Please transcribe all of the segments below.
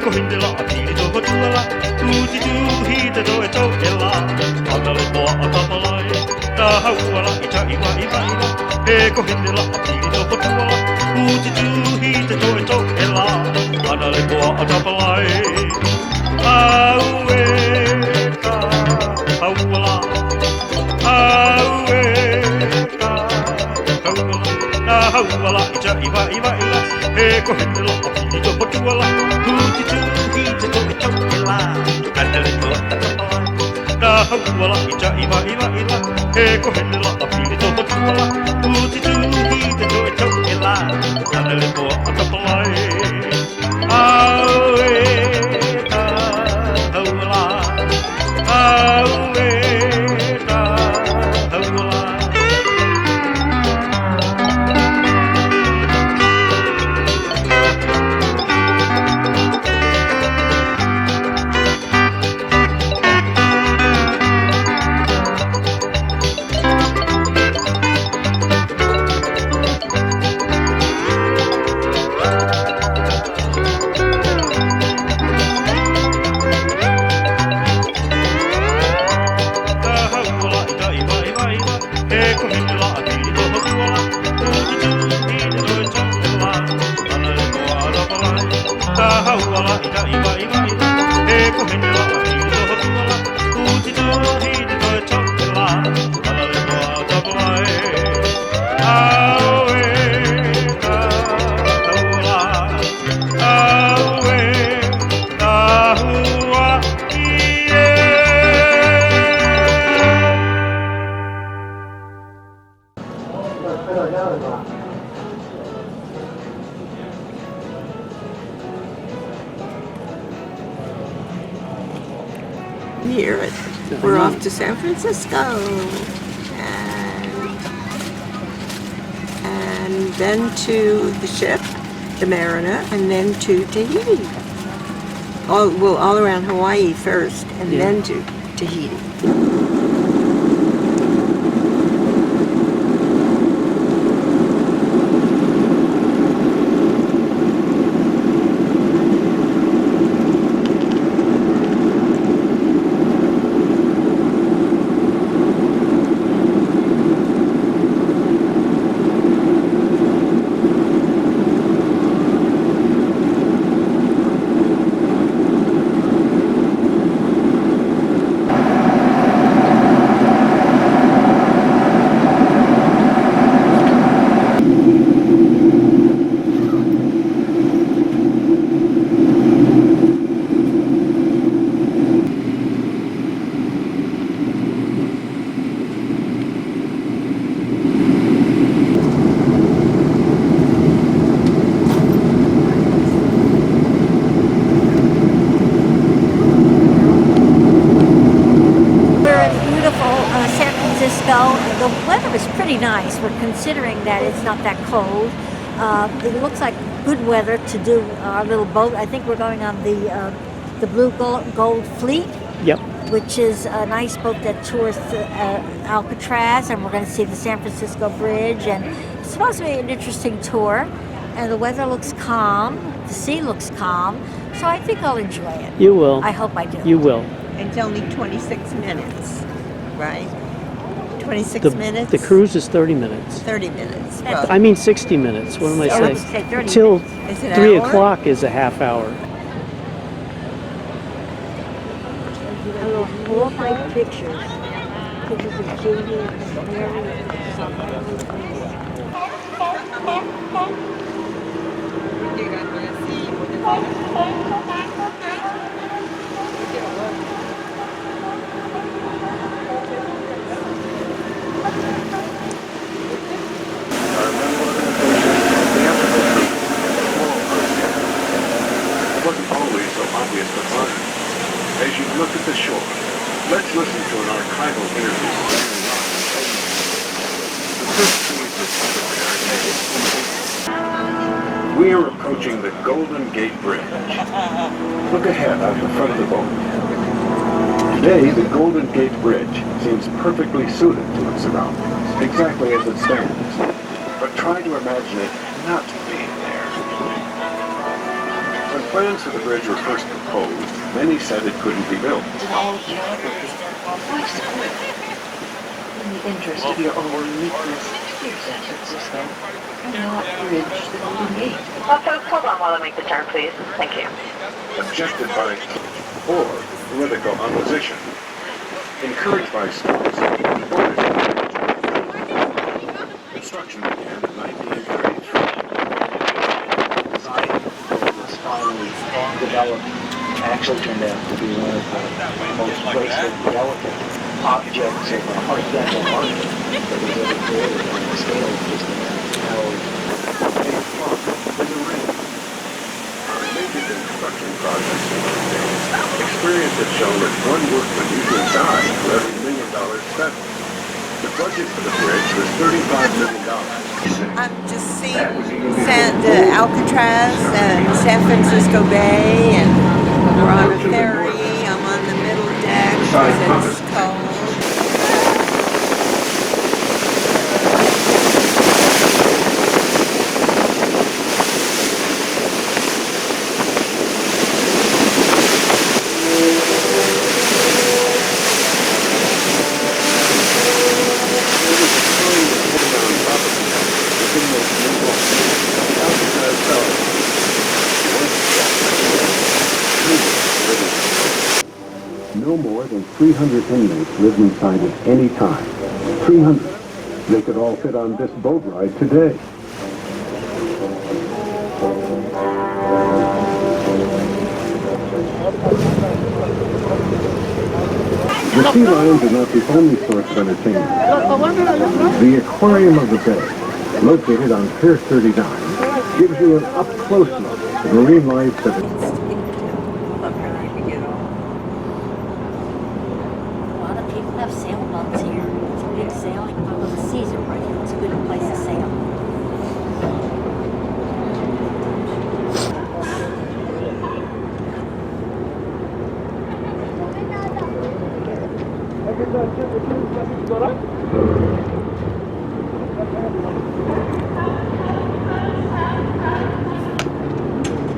ko hindela apili to tuala uti tu hita do e to ela Adale po atapalai ta hauala ita iwa iwa iwa e ko hindela apili to tuala uti tu hita do e to ela Adale po atapalai auwe ka hauala auwe ka hauala hauala ita iwa iwa iwa e ko hindela apili to tuala uti tu hita do e to ela Adale po atapalai hauala ita iwa iwa iwa e ko hindela apili to tuala uti tu hita do e to ela Adale po atapalai auwe ka hauala auwe ka hauala Here we're off to San Francisco and then to the ship, the Mariner, and then to Tahiti. All around Hawaii first, and then to Tahiti. The weather is pretty nice. We're considering that it's not that cold. It looks like good weather to do our little boat. I think we're going on the Blue Gold Fleet. Yep. Which is a nice boat that tours Alcatraz, and we're going to see the San Francisco Bridge, and it's supposed to be an interesting tour. And the weather looks calm, the sea looks calm, so I think I'll enjoy it. You will. I hope I do. You will. It's only 26 minutes, right? 26 minutes? The cruise is 30 minutes. 30 minutes. I mean 60 minutes. What am I saying? Say 30 Till minutes. 3 o'clock is a half hour. I will pull up my pictures. Pictures of Katie and Mary and something. It wasn't always so obvious to find. As you look at the shore, let's listen to an archival interview. The first piece is we are approaching the Golden Gate Bridge. Look ahead out the front of the boat. Today, the Golden Gate Bridge seems perfectly suited to its surroundings, exactly as it stands. But try to imagine it not being there. When plans for the bridge were first proposed, many said it couldn't be built. All geography. Why so? In the interest of your own uniqueness, dear San Francisco, and not bridge the Golden Gate. Folks, hold on while I make the turn, please. Thank you. Objected by or political opposition. Encouraged by schools, construction began in 1933. Was finally developed, actually turned out to be one of the most graceful, delicate objects of art deco art that was ever created on the scale of just how There's a ring. On major construction projects in those days, experience had shown that one workman usually died for every $1 million spent. The budget for the bridge was $35 million. I'm just seeing the Alcatraz and San Francisco Bay, and we're on a ferry. I'm on the middle deck because it's cold. No more than 300 inmates lived inside at any time. 300. They could all fit on this boat ride today. The sea lions are not the only source of entertainment. The Aquarium of the Bay, located on Pier 39, gives you an up-close look at marine life that is A lot of people have sailboats here. It's a big sailing, although the seas are pretty. It's a good place to sail.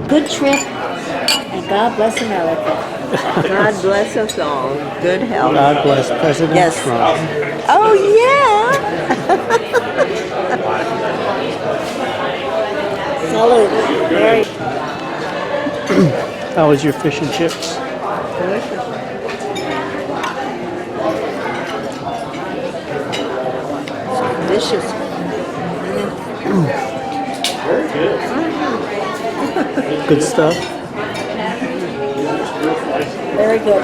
Good trip, and God bless America. God bless us all. Good health. God bless President Yes. Trump. Oh, yeah. Salute. Very How was your fish and chips? Delicious. Good stuff. very good.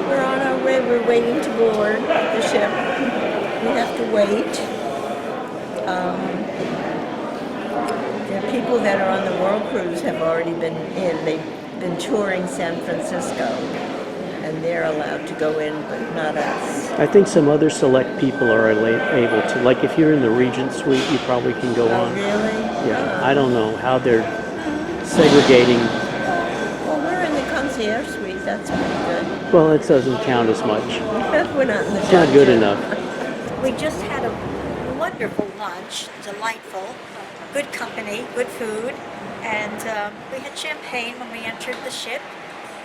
We're on our way. We're waiting to board the ship. We have to wait. The people that are on the World Cruise have already been in. They've been touring San Francisco, and they're allowed to go in, but not us. I think some other select people are able to. Like if you're in the Regent Suite, you probably can go Oh, on. really? Yeah, I don't know how they're segregating. Well, we're in the concierge suite. That's pretty good. Well, it doesn't count as much. We're not in the It's not good dungeon. enough. We just had a wonderful lunch, delightful, good company, good food, and we had champagne when we entered the ship.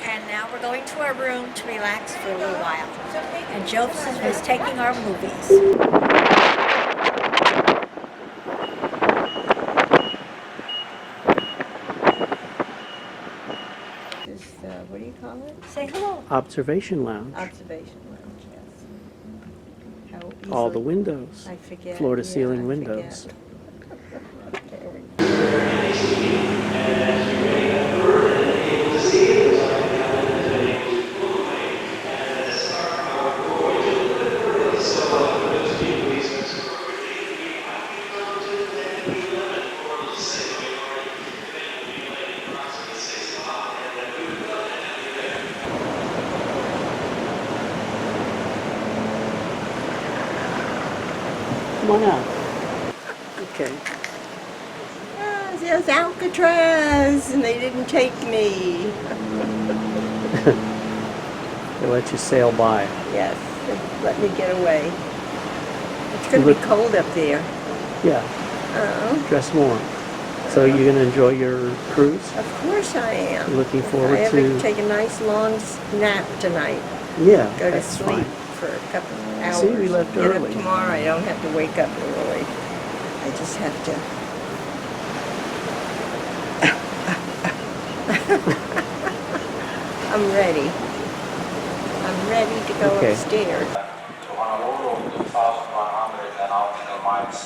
And now we're going to our room to relax for a little while. And Joseph is taking our movies. This, what do you call it? Say hello. Observation lounge. Observation lounge, yes. How All the easily- windows. I forget. Floor to yeah, ceiling I windows. Come on out. Okay. Ah, there's Alcatraz, and they didn't take me. They let you sail by. Yes, they let me get away. It's going to be cold up there. Yeah, Oh, dress warm. So you're going to enjoy your cruise? Of course I am. Looking I forward have to... to take a nice long nap tonight. Yeah, Go to that's sleep fine. for a couple of hours. See, we left Get early. up tomorrow. I don't have to wake up early. I just have to. I'm ready. I'm ready to go Okay. upstairs. To Honolulu, 2,100 nautical miles.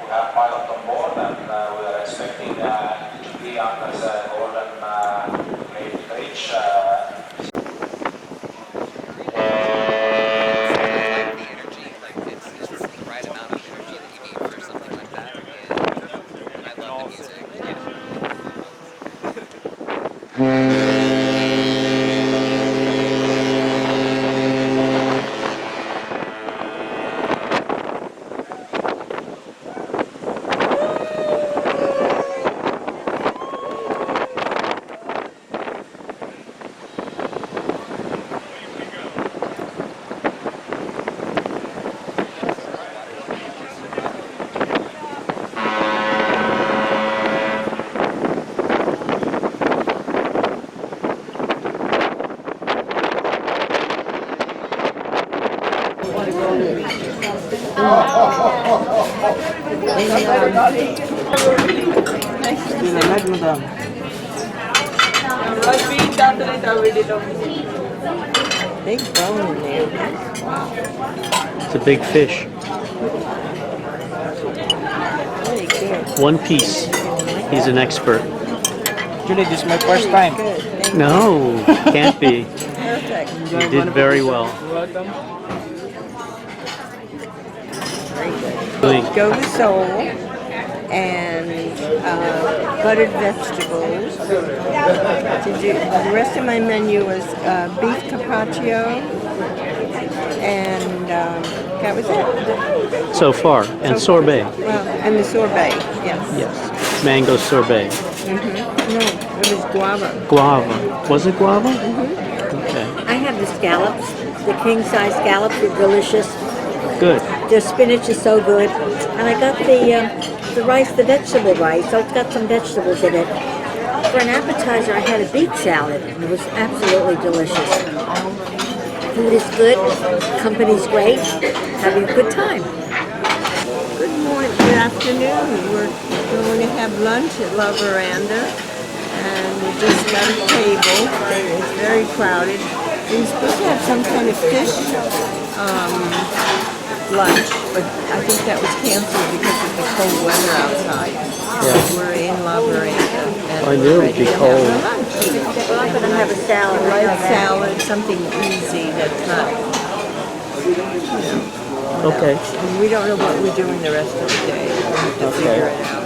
We have pilot on board and we are expecting to be under the Golden Gate Bridge. Big bone in there. It's a big fish. Very good. One piece. He's an expert. Julie, this is my first time. Good. Thank you. No, can't be. Perfect. You did very well. Welcome. Very good. Doing Go to Seoul and buttered vegetables. The rest of my menu was beef carpaccio, and that was it. so far. And sorbet. Well, and the sorbet, yes. Yes. Mango sorbet. No, it was guava. Guava. Was it guava? Okay. I have the scallops. The king-size scallops are delicious. Good. The spinach is so good. And I got the rice, the vegetable rice, so it's got some vegetables in it. For an appetizer, I had a beet salad, and it was absolutely delicious. Food is good, company's great, having a good time. Good morning, good afternoon. We're going to have lunch at La Veranda, and we just got a table. It's very crowded. We were supposed to have some kind of fish lunch, but I think that was canceled because of the cold weather outside. So we're in La Veranda, and I knew we're it'd be ready to cold. have our lunch. Well, I'm going to have a salad. Light salad, something easy that's not, Okay. and we don't know what we're doing the rest of the day. We'll have to figure it out.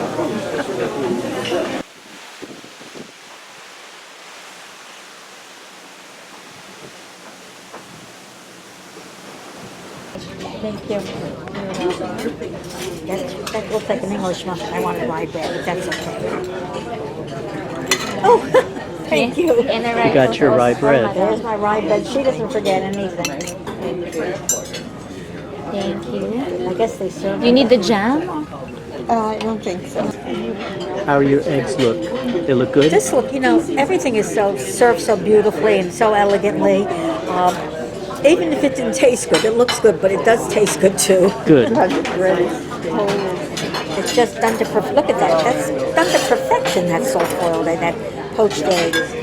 Thank you. That looks like an English muffin. I wanted rye bread, but that's okay. Oh, thank you. You got your rye bread. There's my rye bread. She doesn't forget anything. Thank you. I guess they serve. Do you need the jam? I don't think so. How your eggs look? They look good? Just look, everything is served so beautifully and so elegantly. Even if it didn't taste good, it looks good, but it does taste good too. Good. It's just done to perfection. Look at that. That's done to perfection, that soft boiled egg, that poached eggs.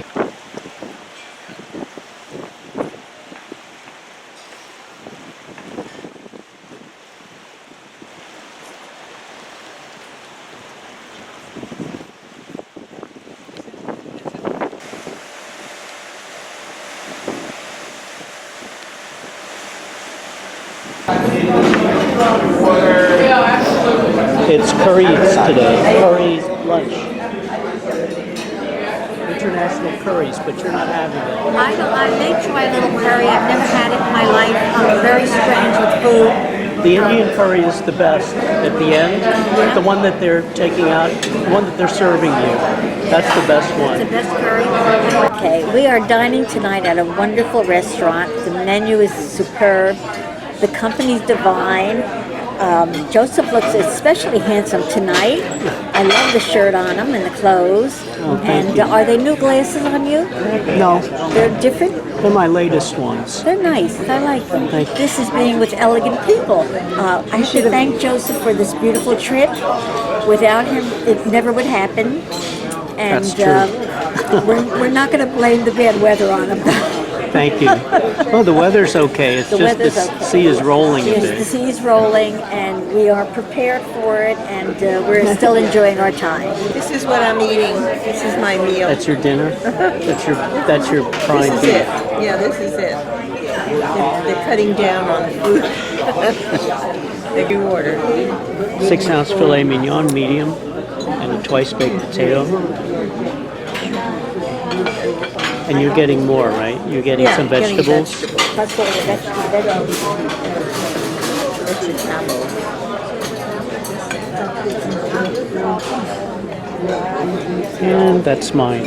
It's curries today. Curries lunch. International curries, but you're not having it. I may try a little curry. I've never had it in my life. I'm very strange with food. The Indian curry is the best at the end. The one that they're taking out, the one that they're serving you. That's the best one. The best curry. Okay, we are dining tonight at a wonderful restaurant. The menu is superb. The company's divine. Joseph looks especially handsome tonight. I love the shirt on him and the clothes. Oh, thank And you. are they new glasses on you? No, They're different? they're my latest ones. They're nice. I like them. Thank you. This is being with elegant people. I should thank Joseph for this beautiful trip. Without him, it never would happen. And That's true. we're not going to blame the bad weather on him. Thank you. Oh, the weather's okay. It's The just the weather's okay. sea is rolling a Yes, the bit. sea is rolling, and we are prepared for it, and we're still enjoying our time. This is what I'm eating. This is my meal. That's your dinner? That's your This prime is beef. it. Yeah, this is it. They're cutting down on the food. They do order. 6-ounce filet mignon, medium, and a twice baked potato. And you're getting more, right? You're getting some getting vegetables. That's what the vegetables. And that's mine.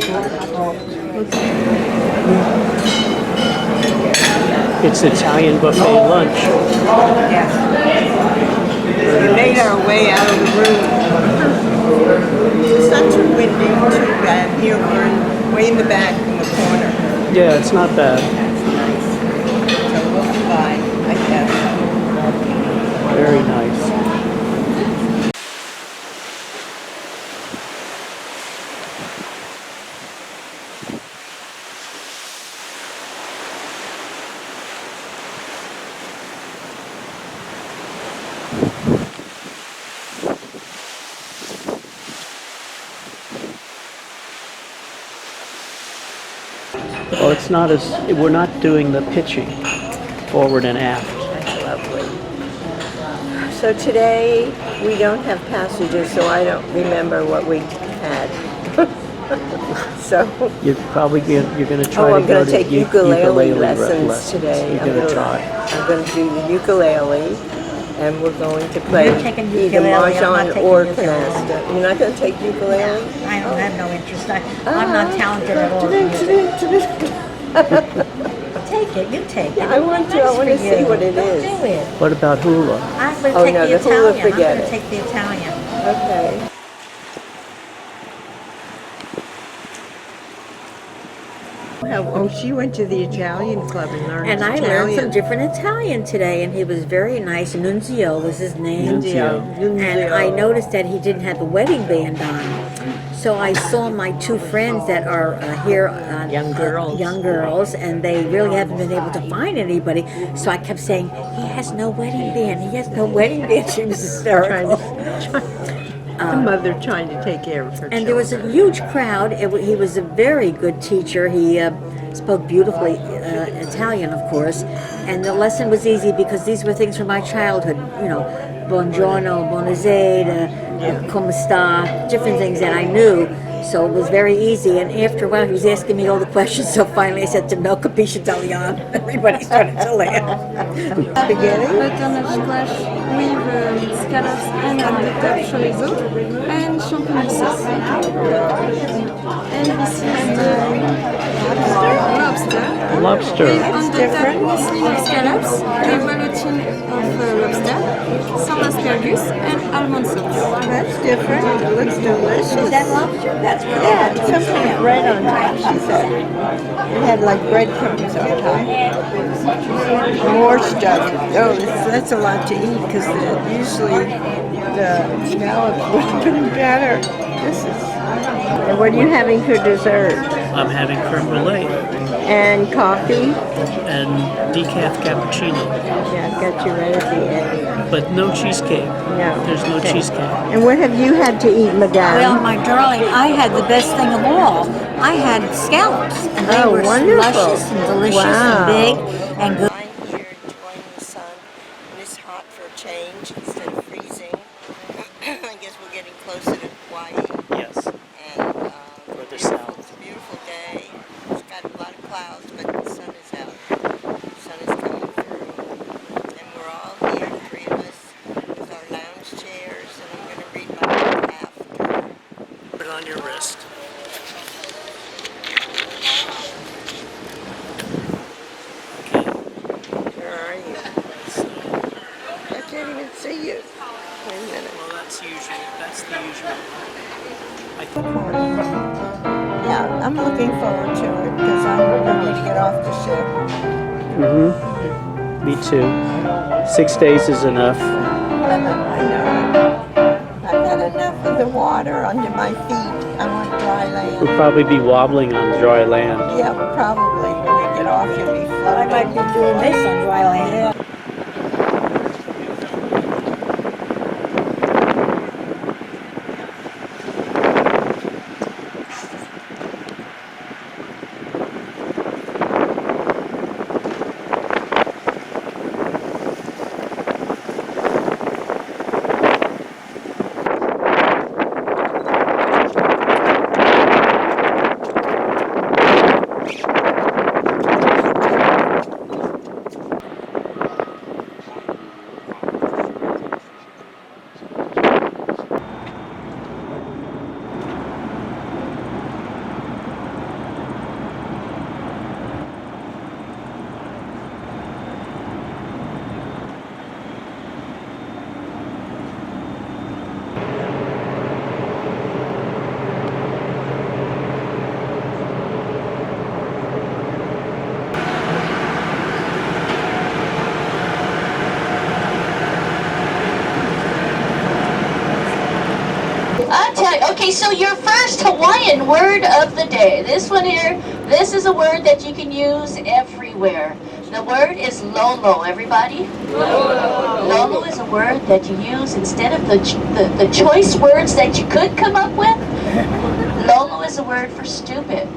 It's Italian buffet lunch. We made our way out of the room. It's not too windy, too bad. Here we're way in the back in the corner. Yeah, it's not bad. So we'll be fine, I guess. Very nice. Well, it's not as we're not doing the pitching forward and aft. That's lovely. So today we don't have passengers, so I don't remember what we had. So You're going to try I'm to go going to to take ukulele lessons today. You're going to try. I'm going to do the ukulele, and we're going to play You're taking either ukulele, I'm not mahjong taking or ukulele. canasta. You're not going to take ukulele? I don't have no interest. I'm not talented at all. Take it. You take it. I want to. I Nice want to for see you. what it Don't is. do it. What about hula? I'm going to Oh, take no, the the hula, Italian. I'm forget going to it. take the Italian. Okay. Oh, she went to the Italian club and learned And I Italian. learned some different Italian today, and he was very nice. Nunzio was his name. Nunzio. And I noticed that he didn't have a wedding band on. So I saw my two friends that are here, Young girls. and they really haven't been able to find anybody. So I kept saying, he has no wedding band. He has no wedding band. She was hysterical. The mother trying to take care of her And there was a huge crowd. He was a very good teacher. He spoke beautifully Italian, of course. And the lesson was easy because these were things from my childhood. You know, buongiorno, buonasera, come sta, different things that I knew. So it was very easy. And after a while, he was asking me all the questions. So finally, I said to him, "No capisce Italiano." Everybody started to laugh. Spaghetti? Butternut squash with scallops and on the top chorizo and champignon sauce. And this is the lobster. Lobster. On the top mostly of scallops, the ballotine of lobster, some asparagus and almond sauce. That's different. It looks delicious. Is that lobster? That's what Yeah, some kind of bread on top, she said. It had like breadcrumbs on top. More stuff. Oh, that's a lot to eat because usually the scallops would have been better. This is. And what are you having for dessert? I'm having creme brulee And coffee? and decaf cappuccino, Yeah, I've got you right at the end. but no cheesecake. No. There's no Okay. cheesecake. And what have you had to eat, madame? Well, my darling, I had the best thing of all. I had scallops, and they Oh, were wonderful. luscious and delicious Wow. and big and good. I'm here enjoying the sun, and it's hot for a change instead of freezing. I guess we're getting closer to Hawaii, Yes. and Further south. it's a beautiful day. It's got a lot of clouds, but the sun is out. The sun is coming through, and we're all here, three of us, with our lounge chairs, and I'm going to read my book after. Put it on your wrist. Where are you? I can't even see you. I'm looking forward to it because I'm ready to get off the ship. Me too. 6 days is enough. I know. I've had enough of the water under my feet. I want dry land. We'll probably be wobbling on dry land. Yeah, probably. When you get off, you'll be I floating. might be doing this on dry land. Okay, so your first Hawaiian word of the day. This one here, this is a word that you can use everywhere. The word is lolo, everybody? Lolo is a word that you use instead of the choice words that you could come up with. Lolo is a word for stupid.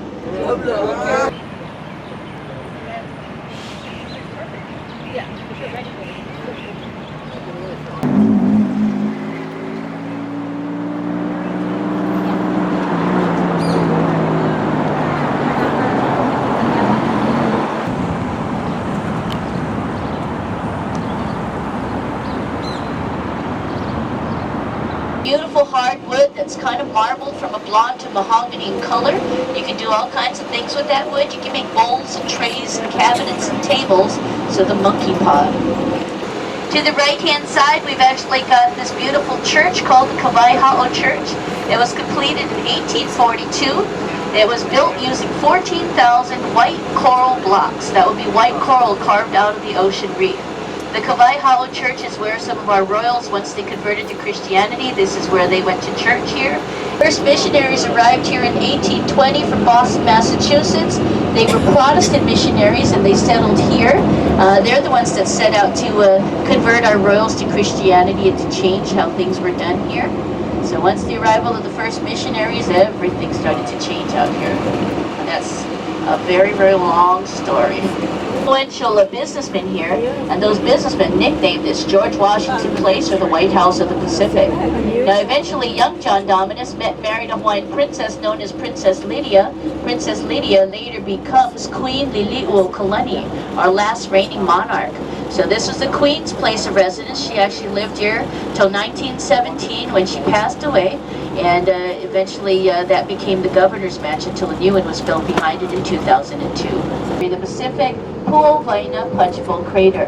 Beautiful hardwood that's kind of marbled from a blonde to mahogany in color. You can do all kinds of things with that wood. You can make bowls and trays and cabinets and tables. So the monkey pod. To the right-hand side, we've actually got this beautiful church called the Kawaihaʻo Church. It was completed in 1842. It was built using 14,000 white coral blocks. That would be white coral carved out of the ocean reef. The Kawaihaʻo Church is where some of our royals, once they converted to Christianity, this is where they went to church here. First missionaries arrived here in 1820 from Boston, Massachusetts. They were Protestant missionaries and they settled here. They're the ones that set out to convert our royals to Christianity and to change how things were done here. So once the arrival of the first missionaries, everything started to change out here. And that's a very, very long story. Influential businessmen here, and those businessmen nicknamed this George Washington Place or the White House of the Pacific. Now eventually young John Dominus married a Hawaiian princess known as Princess Lydia. Princess Lydia later becomes Queen Liliuokalani, our last reigning monarch. So this was the Queen's place of residence. She actually lived here till 1917 when she passed away, and eventually that became the governor's mansion until a new one was built behind it in 2002. The Pacific Puʻowaina Punch Bowl Crater.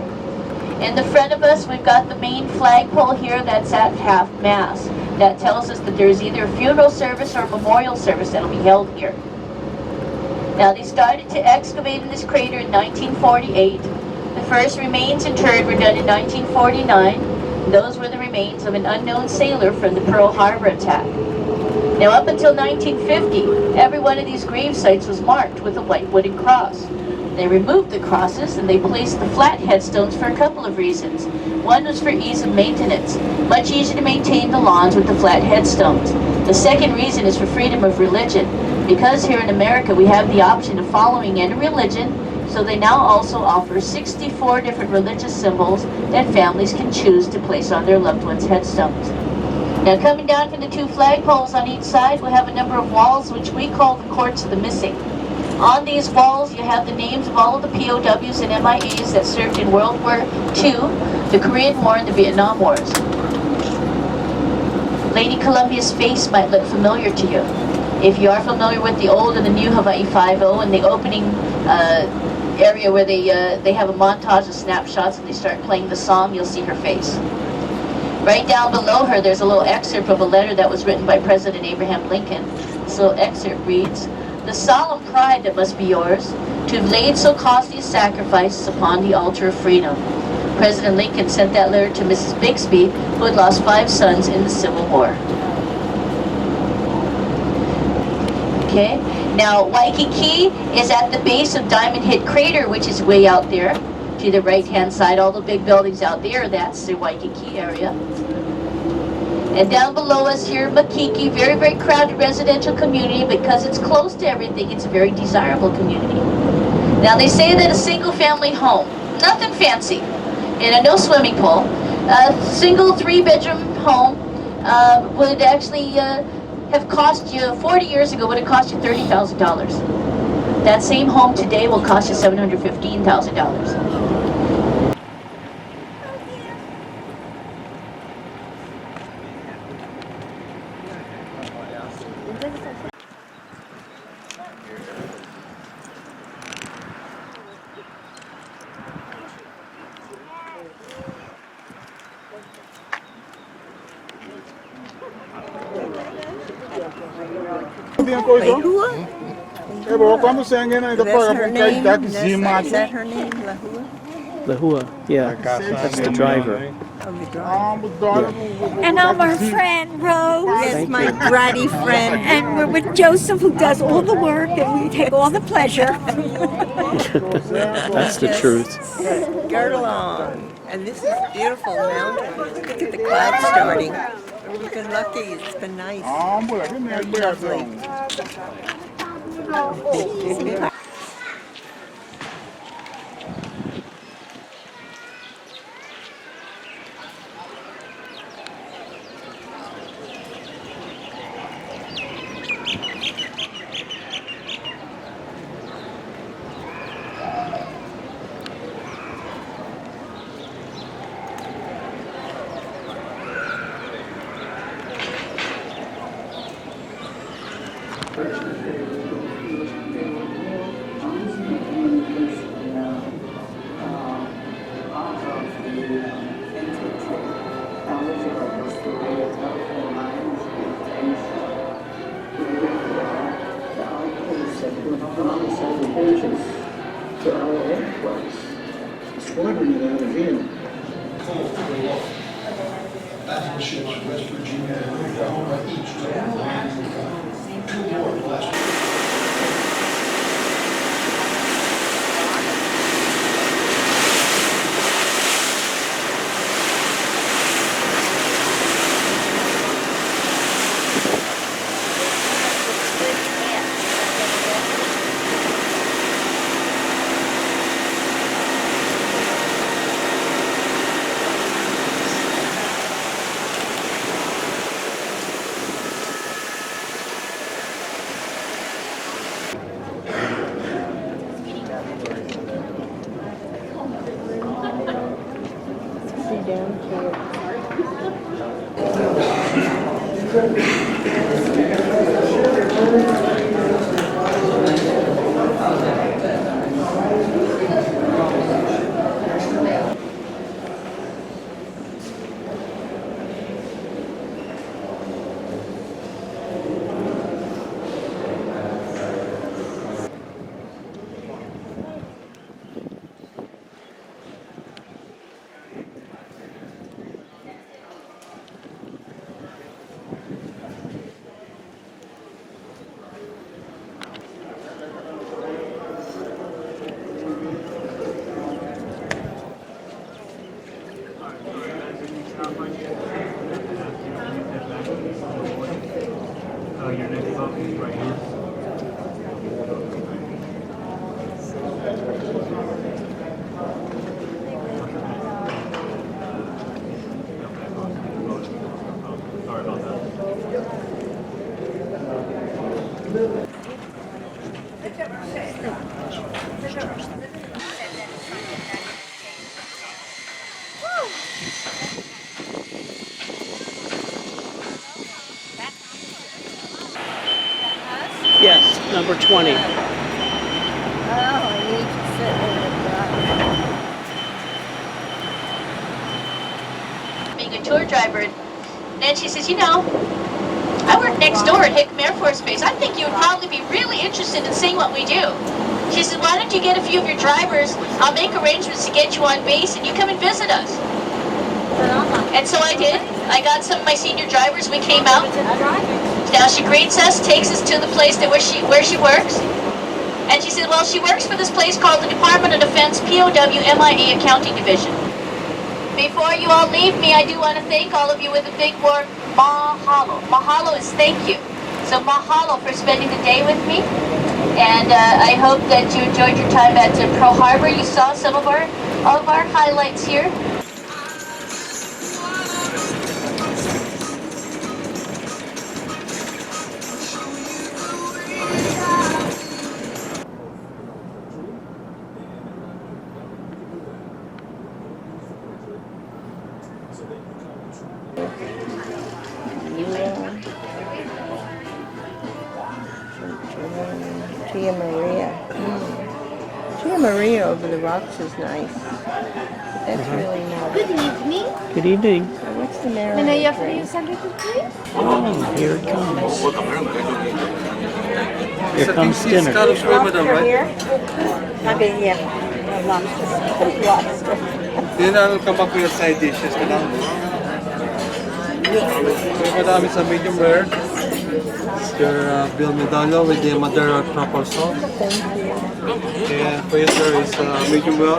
In the front of us, we've got the main flagpole here that's at half-mast. That tells us that there's either a funeral service or a memorial service that'll be held here. Now, they started to excavate in this crater in 1948. The first remains interred were done in 1949. Those were the remains of an unknown sailor from the Pearl Harbor attack. Now, up until 1950, every one of these grave sites was marked with a white wooden cross. They removed the crosses and they placed the flat headstones for a couple of reasons. One was for ease of maintenance. Much easier to maintain the lawns with the flat headstones. The second reason is for freedom of religion. Because here in America we have the option of following any religion, so they now also offer 64 different religious symbols that families can choose to place on their loved ones' headstones. Now coming down from the two flagpoles on each side, we have a number of walls which we call the Courts of the Missing. On these walls, you have the names of all of the POWs and MIAs that served in World War II, the Korean War, and the Vietnam Wars. Lady Columbia's face might look familiar to you. If you are familiar with the old and the new Hawaii Five-0 and the opening area where they have a montage of snapshots and they start playing the song, you'll see her face. Right down below her, there's a little excerpt of a letter that was written by President Abraham Lincoln. This little excerpt reads, the solemn pride that must be yours to have laid so costly a sacrifice upon the altar of freedom. President Lincoln sent that letter to Mrs. Bixby, who had lost 5 sons in the Civil War. Okay, now Waikiki is at the base of Diamond Head Crater, which is way out there to the right-hand side. All the big buildings out there, that's the Waikiki area. And down below us here, Makiki, very, very crowded residential community. Because it's close to everything, it's a very desirable community. Now they say that a single family home, nothing fancy, and no swimming pool, a single 3-bedroom home would actually have cost you, 40 years ago, would have cost you $30,000. That same home today will cost you $715,000. Is that her name, Lahua? Lahua, yeah, that's the driver. And I'm our friend, Rose. Yes, my bratty friend. And we're with Joseph, who does all the work, and we take all the pleasure. That's the truth. Girdle on. And this is a beautiful mountain. Look at the clouds starting. We've been lucky. It's been nice. Lovely. Battleships, West Virginia, and Oklahoma each took a line from 2 more last. Your next stop is right here. Sorry about Yes, number 20. Oh, I need to sit in the Being a tour driver, and then she says, you know, I work next door at Hickam Air Force Base. I think you would probably be really interested in seeing what we do. She said, why don't you get a few of your drivers? I'll make arrangements to get you on base and you come and visit us. And so I did. I got some of my senior drivers. We came out. Now she greets us, takes us to the place where she works. And she said, well, she works for this place called the Department of Defense POW-MIE Accounting Division. Before you all leave me, I do want to thank all of you with a big word, mahalo. Mahalo is thank you. So mahalo for spending the day with me. And I hope that you enjoyed your time at Pearl Harbor. You saw some of our highlights here. Tia Maria. Tia Maria over the rocks is nice. That's really nice. Good evening. Good evening. What's the matter? Can I offer you something to drink? Oh, here it comes. Here comes dinner. Here? Okay, yeah. Lobster. Then I'll come back with your side dishes na lang. Madami sa medium rare. Your Bill Medallo with the Madeira truffle sauce. And for you, sir, is medium well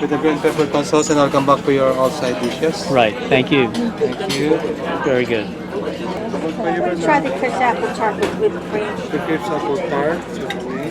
with the green pepper corn sauce, and I'll come back for your all side dishes. Right, thank you. Thank you. Very good. Try the Chris apple tart with whipped cream. The Chris apple tart, certainly.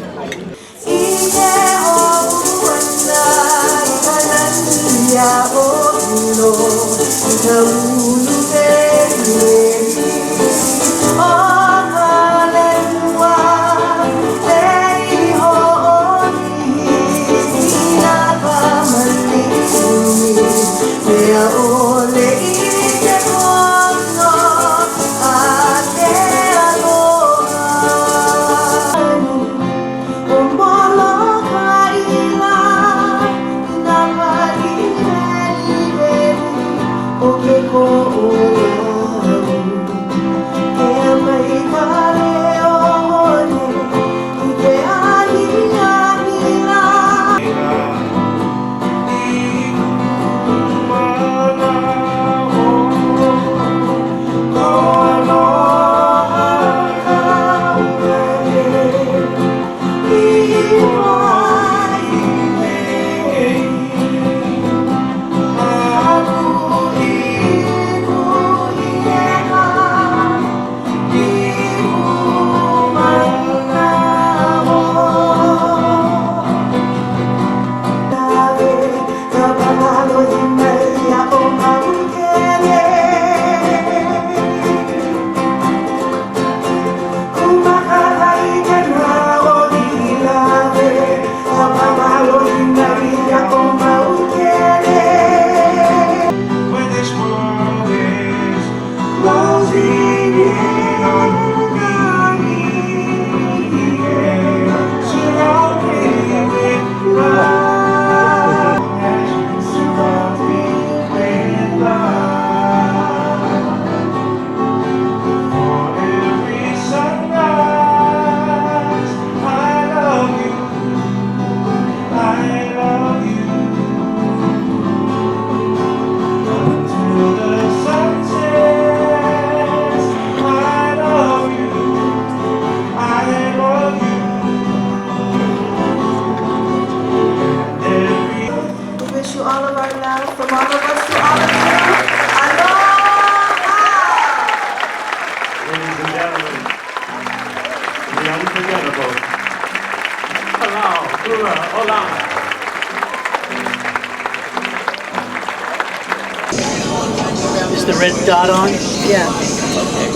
Is the red dot on? Yeah. Okay.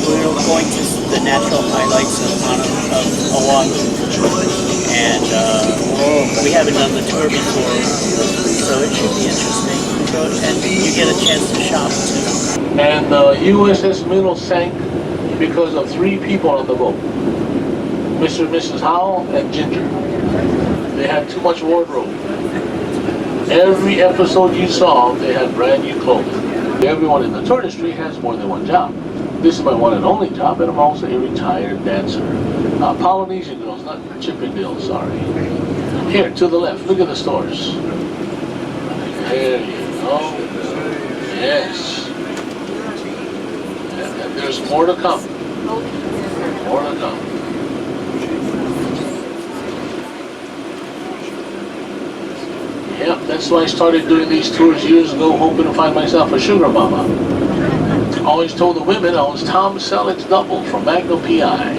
We're going to the natural highlights of Oahu, and we haven't done the tour before, so it should be interesting. And you get a chance to shop too. And the USS Minnow sank because of 3 people on the boat. Mr. and Mrs. Howell and Ginger. They had too much wardrobe. Every episode you saw, they had brand new clothing. Everyone in the tour industry has more than one job. This is my one and only job, and I'm also a retired dancer. Polynesian girls, not Chippendale, sorry. Here, to the left, look at the stores. There you go. Yes. And there's more to come. More to come. Yeah, that's why I started doing these tours years ago, hoping to find myself a sugar mama. I always told the women I was Tom Selleck's double from Magnum PI.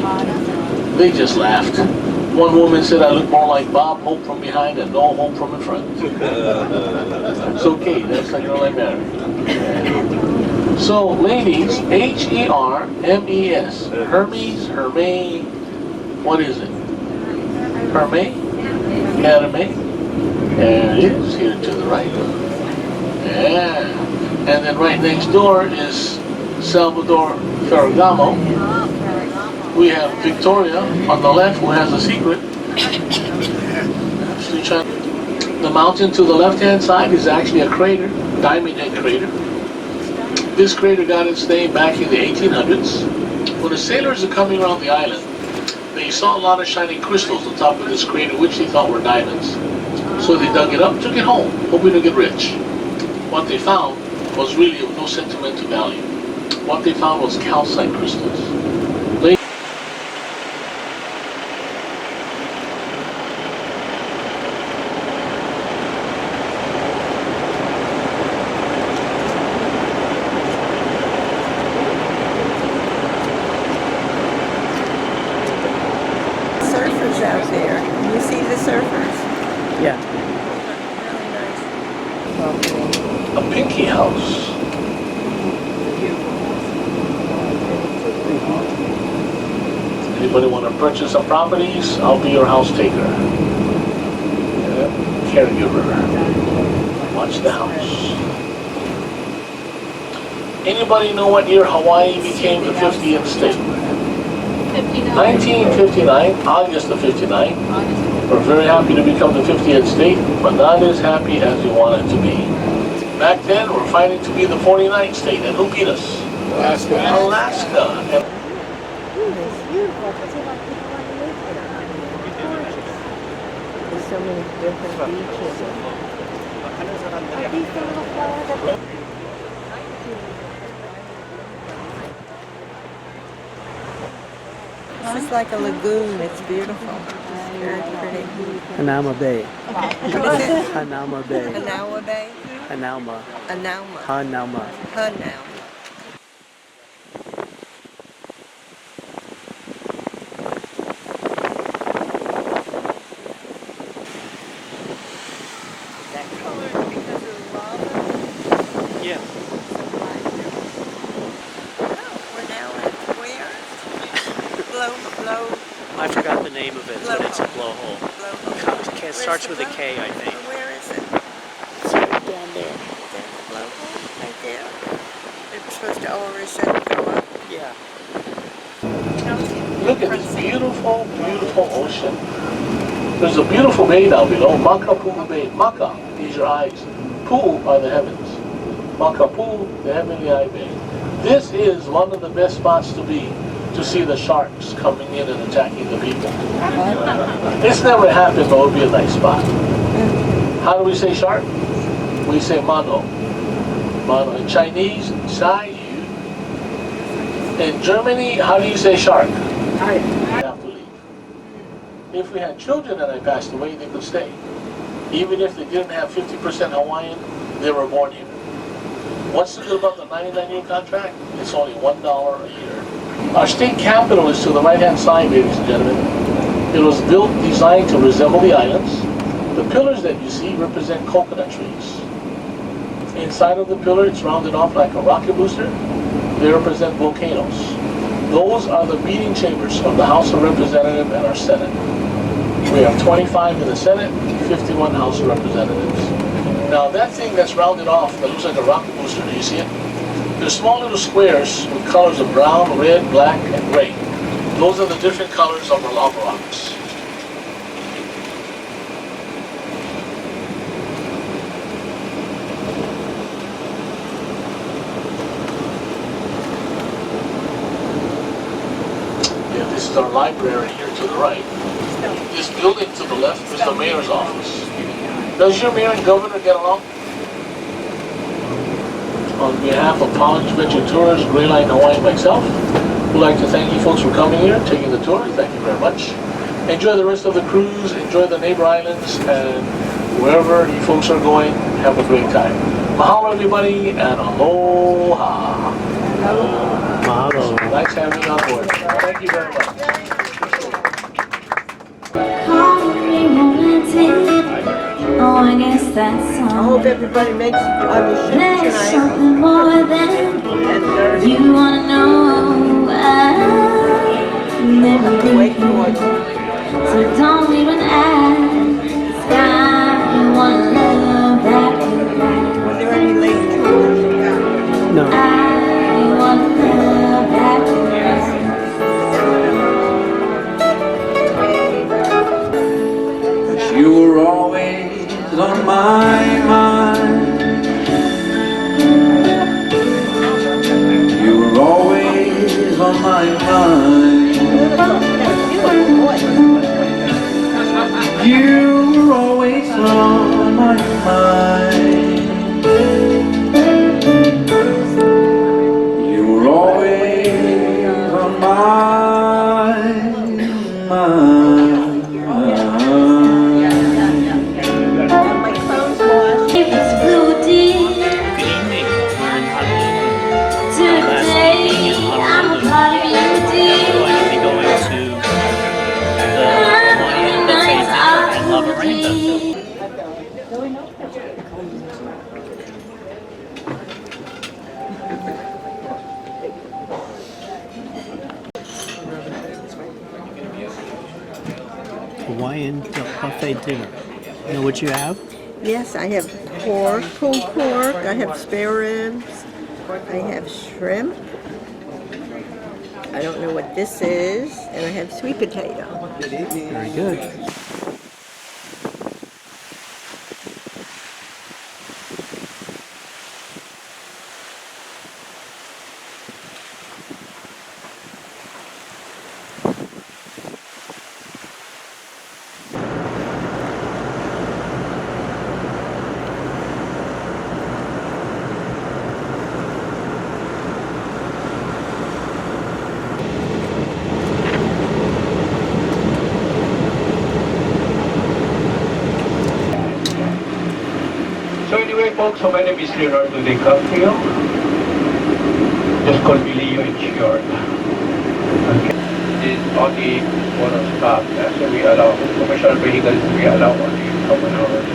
They just laughed. One woman said I look more like Bob Hope from behind and no Hope from in front. It's okay, that's the girl I married. So, ladies, Hermes. Hermes, Hermes, what is it? Hermes? Hermes? There it is, here to the right. Yeah. And then right next door is Salvador Ferragamo. We have Victoria on the left, who has a secret. The mountain to the left-hand side is actually a crater, Diamond Head crater. This crater got its name back in the 1800s. When the sailors are coming around the island, they saw a lot of shining crystals on top of this crater, which they thought were diamonds. So they dug it up, took it home, hoping to get rich. What they found was really of no sentimental value. What they found was calcite crystals. Surfers out there. You see the surfers? Yeah. A pinky house. Anybody want to purchase some properties? I'll be your house taker. Caregiver. Watch the house. Anybody know what year Hawaii became the 50th state? 1959, August of 59. We're very happy to become the 50th state, but not as happy as we wanted to be. Back then, we're fighting to be the 49th state, and who beat us? Alaska. Alaska. There's so many different beaches. This is like a lagoon. It's beautiful. It's very pretty. Hanauma Bay. What is it? Hanauma Bay. Hanauma Bay? Hanauma. Hanauma. Hanauma. Hanauma. Yeah. We're now at where? Blow. I forgot the name of it, but it's a blowhole. Blowhole. It starts with a K, I think. Where is it? It's right down there. There's a blowhole right there. It's supposed to all resemble go up. Yeah. Look at this beautiful, beautiful ocean. There's a beautiful bay down below, Makapu'u Bay. Maka is your eyes. Pu'u are the heavens. Makapu'u, the heavenly eye bay. This is one of the best spots to be, to see the sharks coming in and attacking the people. It's never happened, but it would be a nice spot. How do we say shark? We say mano. Mano. In Chinese, Sai Yu. In Germany, how do you say shark? You have to leave. If we had children and I passed away, they could stay. Even if they didn't have 50% Hawaiian, they were born here. What's the good about the 99-year contract? It's only $1 a year. Our state capital is to the right-hand side, ladies and gentlemen. It was built, designed to resemble the islands. The pillars that you see represent coconut trees. Inside of the pillar, it's rounded off like a rocket booster. They represent volcanoes. Those are the meeting chambers of the House of Representatives and our Senate. We have 25 in the Senate, 51 House of Representatives. Now that thing that's rounded off, that looks like a rocket booster, do you see it? They're small little squares with colors of brown, red, black, and gray. Those are the different colors of our lava rocks. is our library here to the right. This building to the left is the mayor's office. Does your mayor and governor get along? On behalf of Palm Adventure Tours, Gray Line Hawaii, myself, we'd like to thank you folks for coming here, taking the tour. Thank you very much. Enjoy the rest of the cruise, enjoy the neighbor islands, and wherever you folks are going, have a great time. Mahalo everybody, and aloha. Mahalo. Nice having you on board. Thank you very much. Oh, I guess that's all. I hope everybody makes it on the ship There's tonight. something more than you wanna know. I've never been here, so don't even ask. I wanna love that you like. Were there any late tours? I wanna love that you like. You were always on my mind. You were always on my mind. You were always on my mind. You were always on my mind. It's blue deep. Today I'm a part of you, dear. Hawaiian buffet dinner. You know what you have? Yes, I have pork, pulled pork, I have spare ribs, I have shrimp, I don't know what this is, and I have sweet potato. Very good. So anyway, folks, so my name is Leonardo DiCaprio. Just call me Leo in short. Okay. This is only one of stop. So we allow commercial vehicles, we allow only common hours.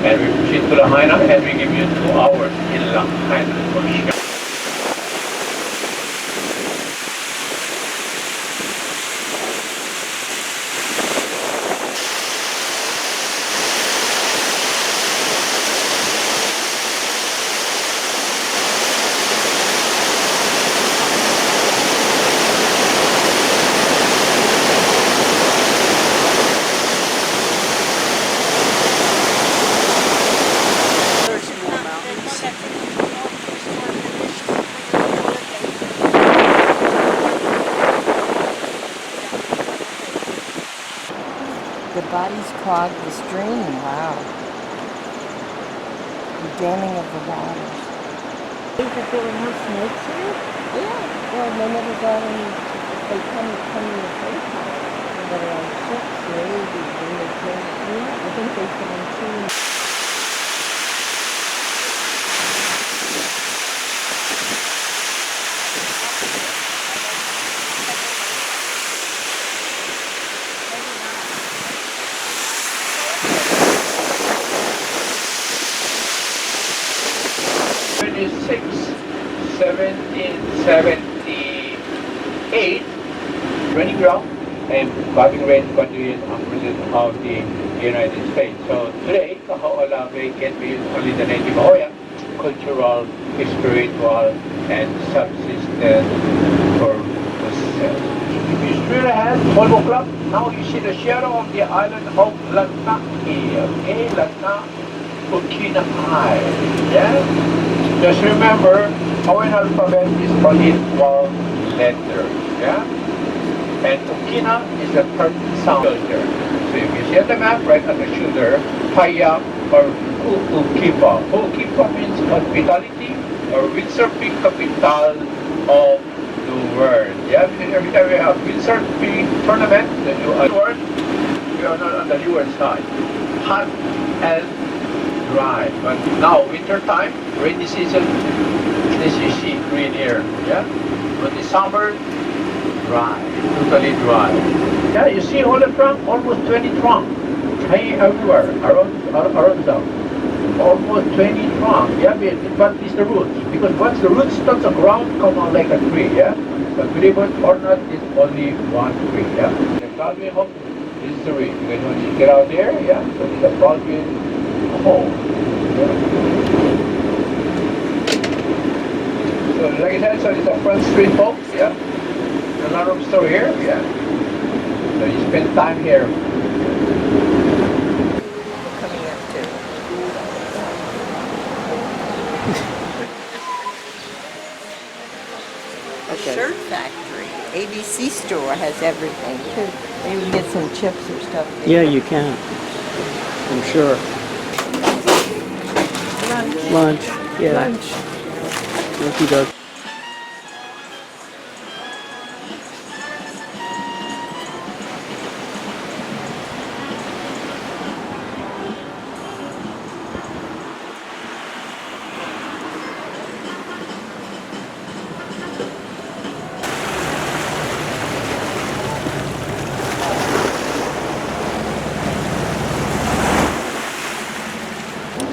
And we proceed to Lahaina and we give you 2 hours in Lahaina for sure. The bodies clogged the stream, wow. The damming of the waters. Think that there were no snakes here? Yeah. Well, they never got any, they come in the first time. But on ships, maybe, when they came through, I think they found 2. Six, 1778, running ground and Bobby Ray conduit President of the United States. So today, Kaho'olawe can be used only the native Hawaiian, cultural, spiritual, and subsistence purposes. If you straight ahead, 12 o'clock, now you see the shadow of the island of Lanai, okay, Lanai, Okina Island, yeah? Just remember, Hawaiian alphabet is only 12 letters, yeah? And Okina is the perfect sound shoulder. So if you see on the map, right on the shoulder, Haya or Ukipa. Ukipa means hospitality or windsurfing capital of the world. Yeah, because every time we have windsurfing tournament, the world, we are not on the newer side. Hot and dry. But now winter time, rainy season, this you see green here. Yeah. But the summer, dry, totally dry. Yeah, you see all the trunk, almost 20 trunk, hanging everywhere around town. Almost 20 trunk. Yeah, but it's the roots, because once the roots touch the ground, come out like a tree. Yeah. But believe it or not, it's only one tree. Yeah. The Baldwin home is the tree. Because when you get out there, yeah, so it's a Baldwin home. So like I said, so it's a front street home, yeah. A lot of store here, yeah. So you spend time here. Coming up to. A shirt factory. ABC store has everything too. Maybe we can get some chips or stuff. Yeah, you can. I'm sure. Lunch. Yeah. Lunch. Okie doke.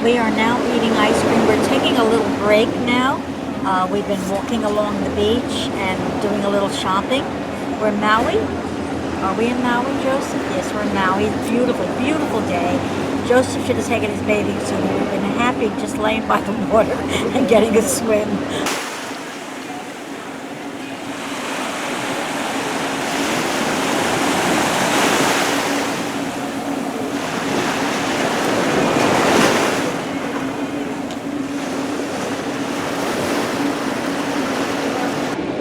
We are now eating ice cream. We're taking a little break now. We've been walking along the beach and doing a little shopping. We're in Maui. Are we in Maui, Joseph? Yes, we're in Maui. Beautiful, beautiful day. Joseph should have taken his bathing suit. He would have been happy just laying by the water and getting a swim.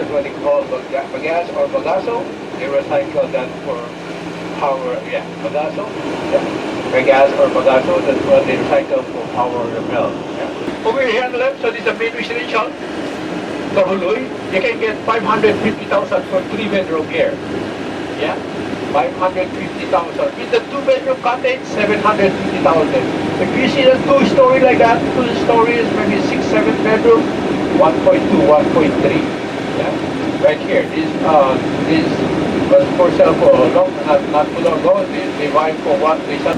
What they call bagasse or bagasso. They recycle that for power, yeah, bagasso. Yeah. Bagasse or bagasso, that's what they recycle for power the mill. Yeah. Over here on the left, so this is the main residential. Kahului, you can get 550,000 for 3-bedroom here. Yeah, 550,000. With the 2-bedroom cottage, 750,000. If you see the 2-story like that, 2 stories, maybe 6-7 bedroom, 1.2, 1.3. Yeah, right here. This was for sale for long, not too long ago. They buy for what they sell.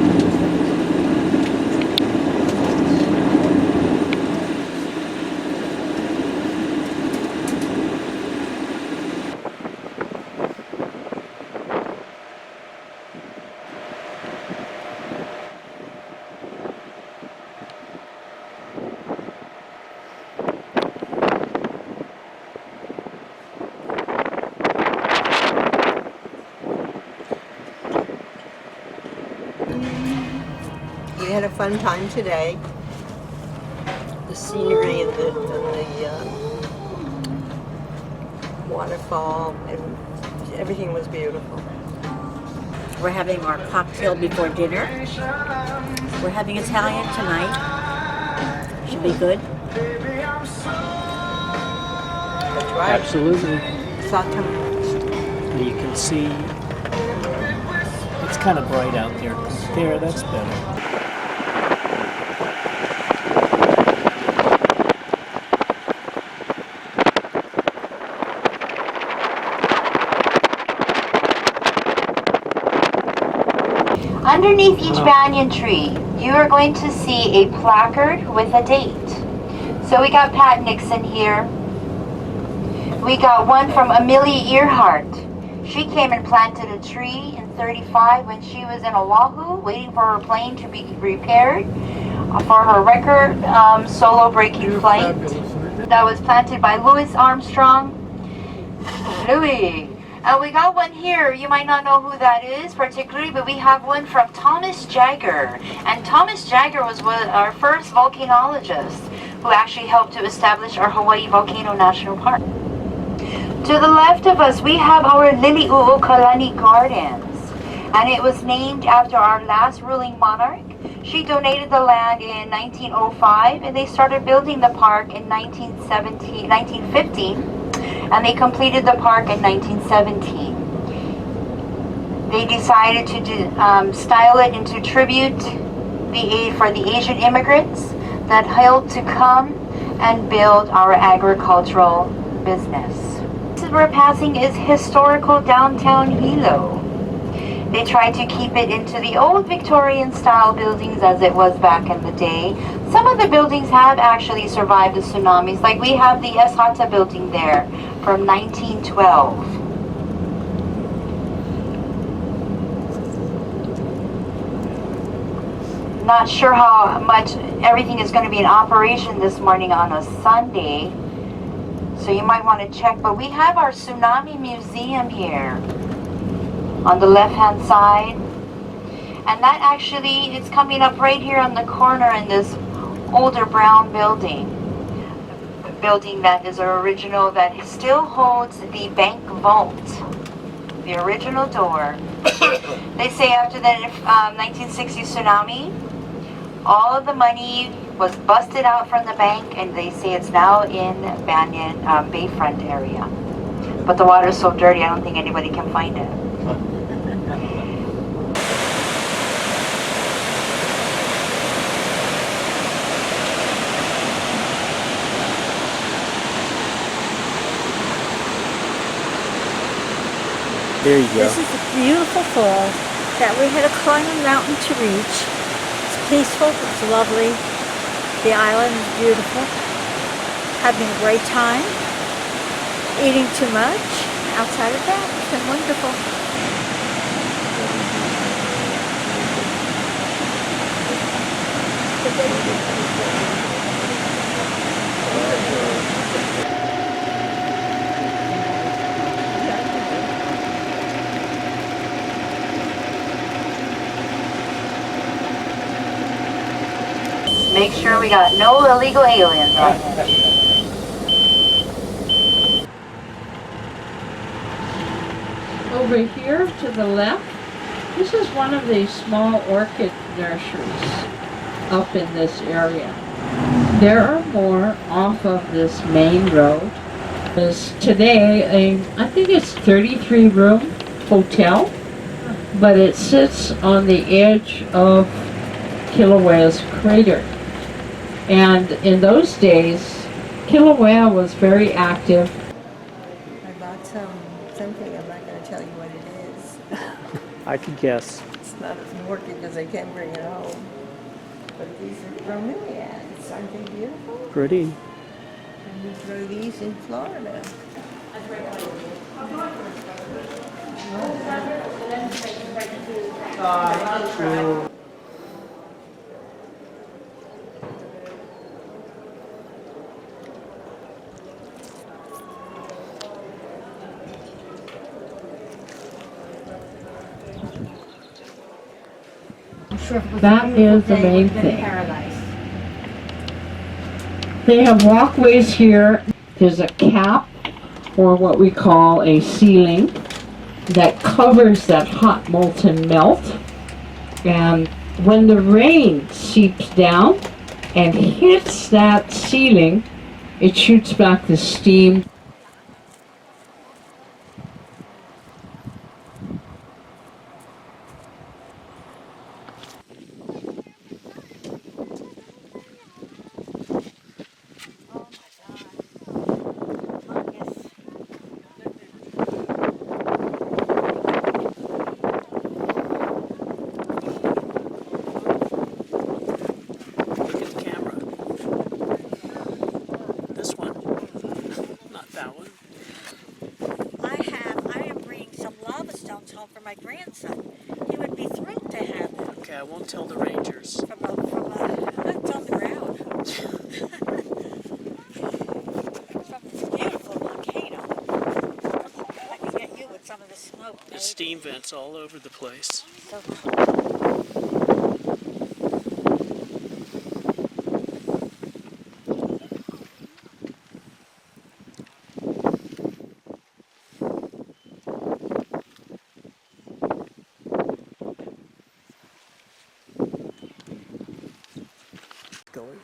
We had a fun time today. The scenery and the waterfall and everything was beautiful. We're having our cocktail before dinner. We're having Italian tonight. Should be good. That's right. Absolutely. Satam. You can see it's kind of bright out there. There, that's better. Underneath each banyan tree, you are going to see a placard with a date. So we got Pat Nixon here. We got one from Amelia Earhart. She came and planted a tree in 35 when she was in Oahu, waiting for her plane to be repaired for her record solo breaking flight. That was planted by Louis Armstrong. Louis. And we got one here. You might not know who that is particularly, but we have one from Thomas Jagger. And Thomas Jagger was our first volcanologist who actually helped to establish our Hawaii Volcano National Park. To the left of us, we have our Lili'uokalani Gardens, and it was named after our last ruling monarch. She donated the land in 1905, and they started building the park in 1915, and they completed the park in 1917. They decided to style it into tribute for the Asian immigrants that helped to come and build our agricultural business. This we're passing is historical downtown Hilo. They tried to keep it into the old Victorian style buildings as it was back in the day. Some of the buildings have actually survived the tsunamis, like we have the Esata building there from 1912. Not sure how much everything is going to be in operation this morning on a Sunday, so you might want to check. But we have our Tsunami Museum here on the left-hand side, and that actually is coming up right here on the corner in this older brown building that is original, that still holds the bank vault, the original door. They say after the 1960 tsunami, all of the money was busted out from the bank, and they say it's now in Banyan Bayfront area. But the water is so dirty, I don't think anybody can find it. There you go. This is a beautiful falls that we had to climb a mountain to reach. It's peaceful, it's lovely. The island is beautiful. Having a great time. Eating too much. Outside of that, it's been wonderful. Make sure we got no illegal aliens on. Over here to the left, this is one of the small orchid nurseries up in this area. There are more off of this main road. There's today I think it's 33-room hotel, but it sits on the edge of Kilauea's crater. And in those days, Kilauea was very active. I bought something, I'm not going to tell you what it is. I could guess. It's not working because I can't bring it home. But these are bromeliads. Aren't they beautiful? Pretty. And we grow these in Florida. That is the main thing. They have walkways here. There's a cap, or what we call a ceiling, that covers that hot molten melt. And when the rain seeps down and hits that ceiling, it shoots back the steam. I won't tell the rangers. It's on the ground. From this beautiful volcano. I can get you with some of the smoke. There's steam vents all over the place. So going.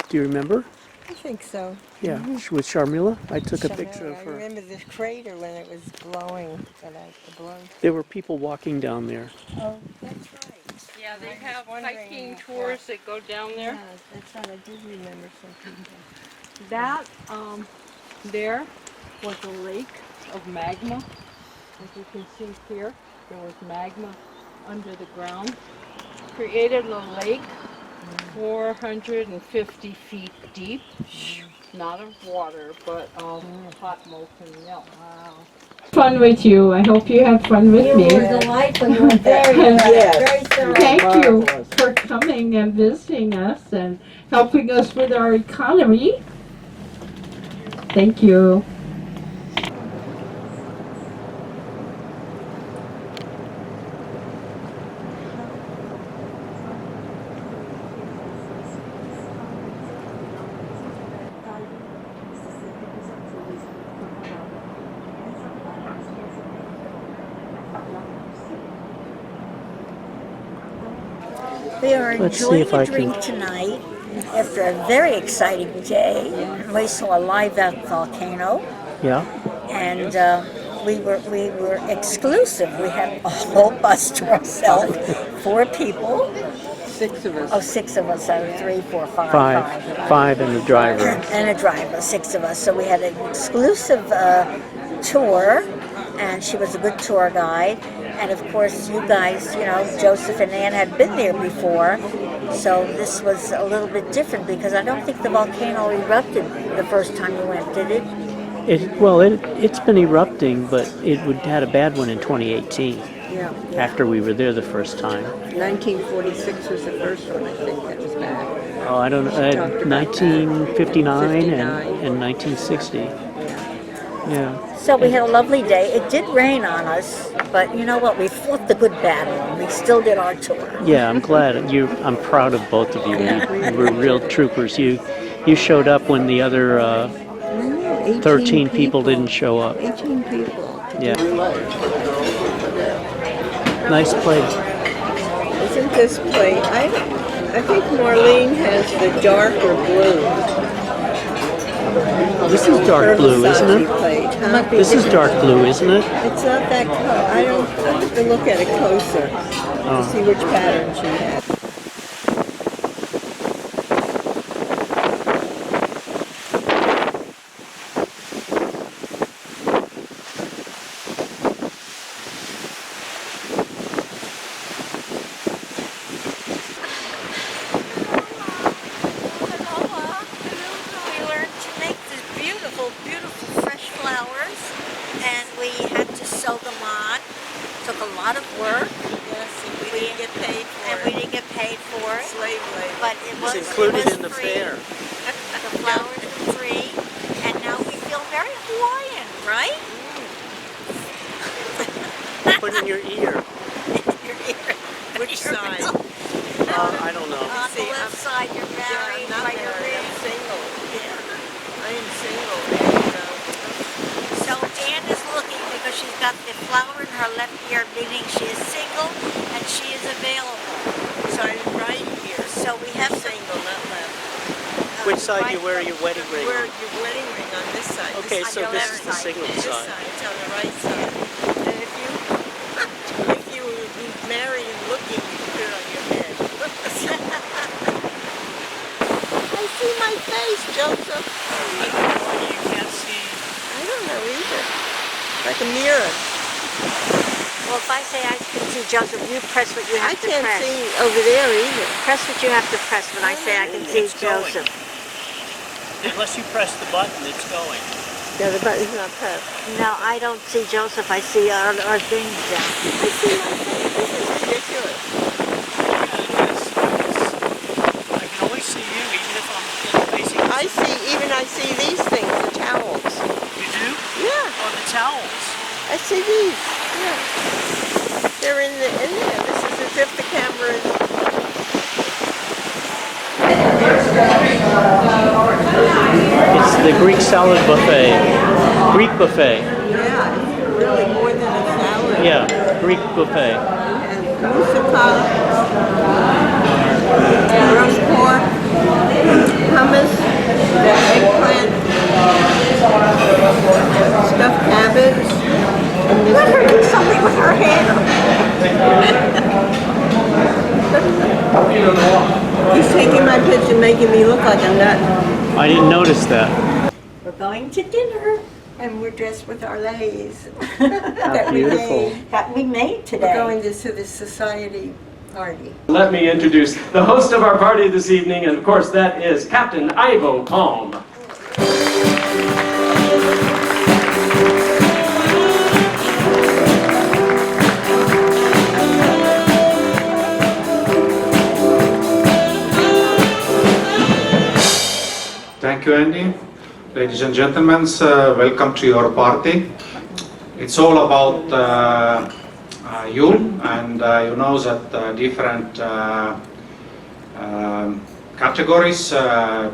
Do you remember? I think so. Yeah, with Sharmila. I took a Somehow, picture of I her. remember this crater when it was blowing, the blow. There were people walking down there. Oh, that's right. Yeah, they have hiking tours that go down there. Yeah, that's right. I did remember something. That there was a lake of magma. As you can see here, there was magma under the ground. Created a lake 450 feet deep. Not of water, but of hot molten melt. Wow. Fun with you. I hope you had fun with me. You were delightful. You were very, very thorough. Thank you for coming and visiting us and helping us with our economy. Thank you. We are Let's see enjoying if a I drink can- tonight after a very exciting day. We saw a live volcano, Yeah. and we were exclusive. We had a whole bus to ourselves, 4 people. 6 of us. Oh, 6 of us out of 3, 4, 5. Five and the driver. And a driver, 6 of us. So we had an exclusive tour, and she was a good tour guide. And of course, you guys, you know, Joseph and Ann had been there before, so this was a little bit different because I don't think the volcano erupted the first time you went, did it? It's been erupting, but it had a bad one in 2018. Yeah. After we were there the first time. 1946 was the first one, I think, that was bad. Oh, I don't know. She talked about 1959 that. and 1960. Yeah. So we had a lovely day. It did rain on us, but you know what? We fought the good battle, and we still did our tour. Yeah, I'm glad. I'm proud of both of you. You were real troopers. You showed up when the other 13 people didn't show up. 18 people. Yeah. Nice plate. Isn't this plate? I think Marlene has the darker blue. This is dark blue, isn't it? Plate, huh? This is dark blue, isn't it? It's not that color. I have to look at it closer to see which pattern she has. We learned to make the beautiful, beautiful fresh flowers, and we had to sew them on. Took a lot of work. Yes, and we didn't get paid for and it. we didn't get paid for it. Slave labor. But it was included it was in the free. fare. The flowers were free, and now we feel very Hawaiian, right? Put in your ear. Which side? I don't know. On the left side, you're married. I'm not by your married. I'm ring. single. I am single. So Ann is looking because she's got the flower in her left ear, meaning she is single and she is available. So I'm right here. So we have Single, not left. Which side you wear your wedding ring? Wear your wedding ring on this side. Okay, This so on your this left is the single This side. side. It's on the right side. And if you marry and looking, you can put it on your head. I see my face, Joseph. I don't know why you can't see. I don't know either. Like a mirror. Well, if I say I can see Joseph, you press what you have I to can't press. see over there either. Press what you have to press when I say I can see It's going. Joseph. Unless you press the button, it's going. Yeah, the button's not pressed. No, I don't see Joseph. I see our things then. I see my face. This is ridiculous. I can always see you even if I'm facing. I see these things, the towels. You do? Yeah. Oh, the towels. I see these. Yeah. They're in there. This is as if the camera is. It's the Greek salad buffet. Greek buffet. Yeah, it's really more than a salad. Yeah, Greek buffet. And moussaka, roast pork, hummus, the eggplant, stuffed cabbage. Let her do something with her hair. He's taking my picture, making me look like a nut. I didn't notice that. We're going to dinner, and we're dressed with our leis. How beautiful. That we made today. We're going to the society party. Let me introduce the host of our party this evening, and of course that is Captain Ivo Palm. Thank you, Andy. Ladies and gentlemen, welcome to your party. It's all about you, and you know that different categories,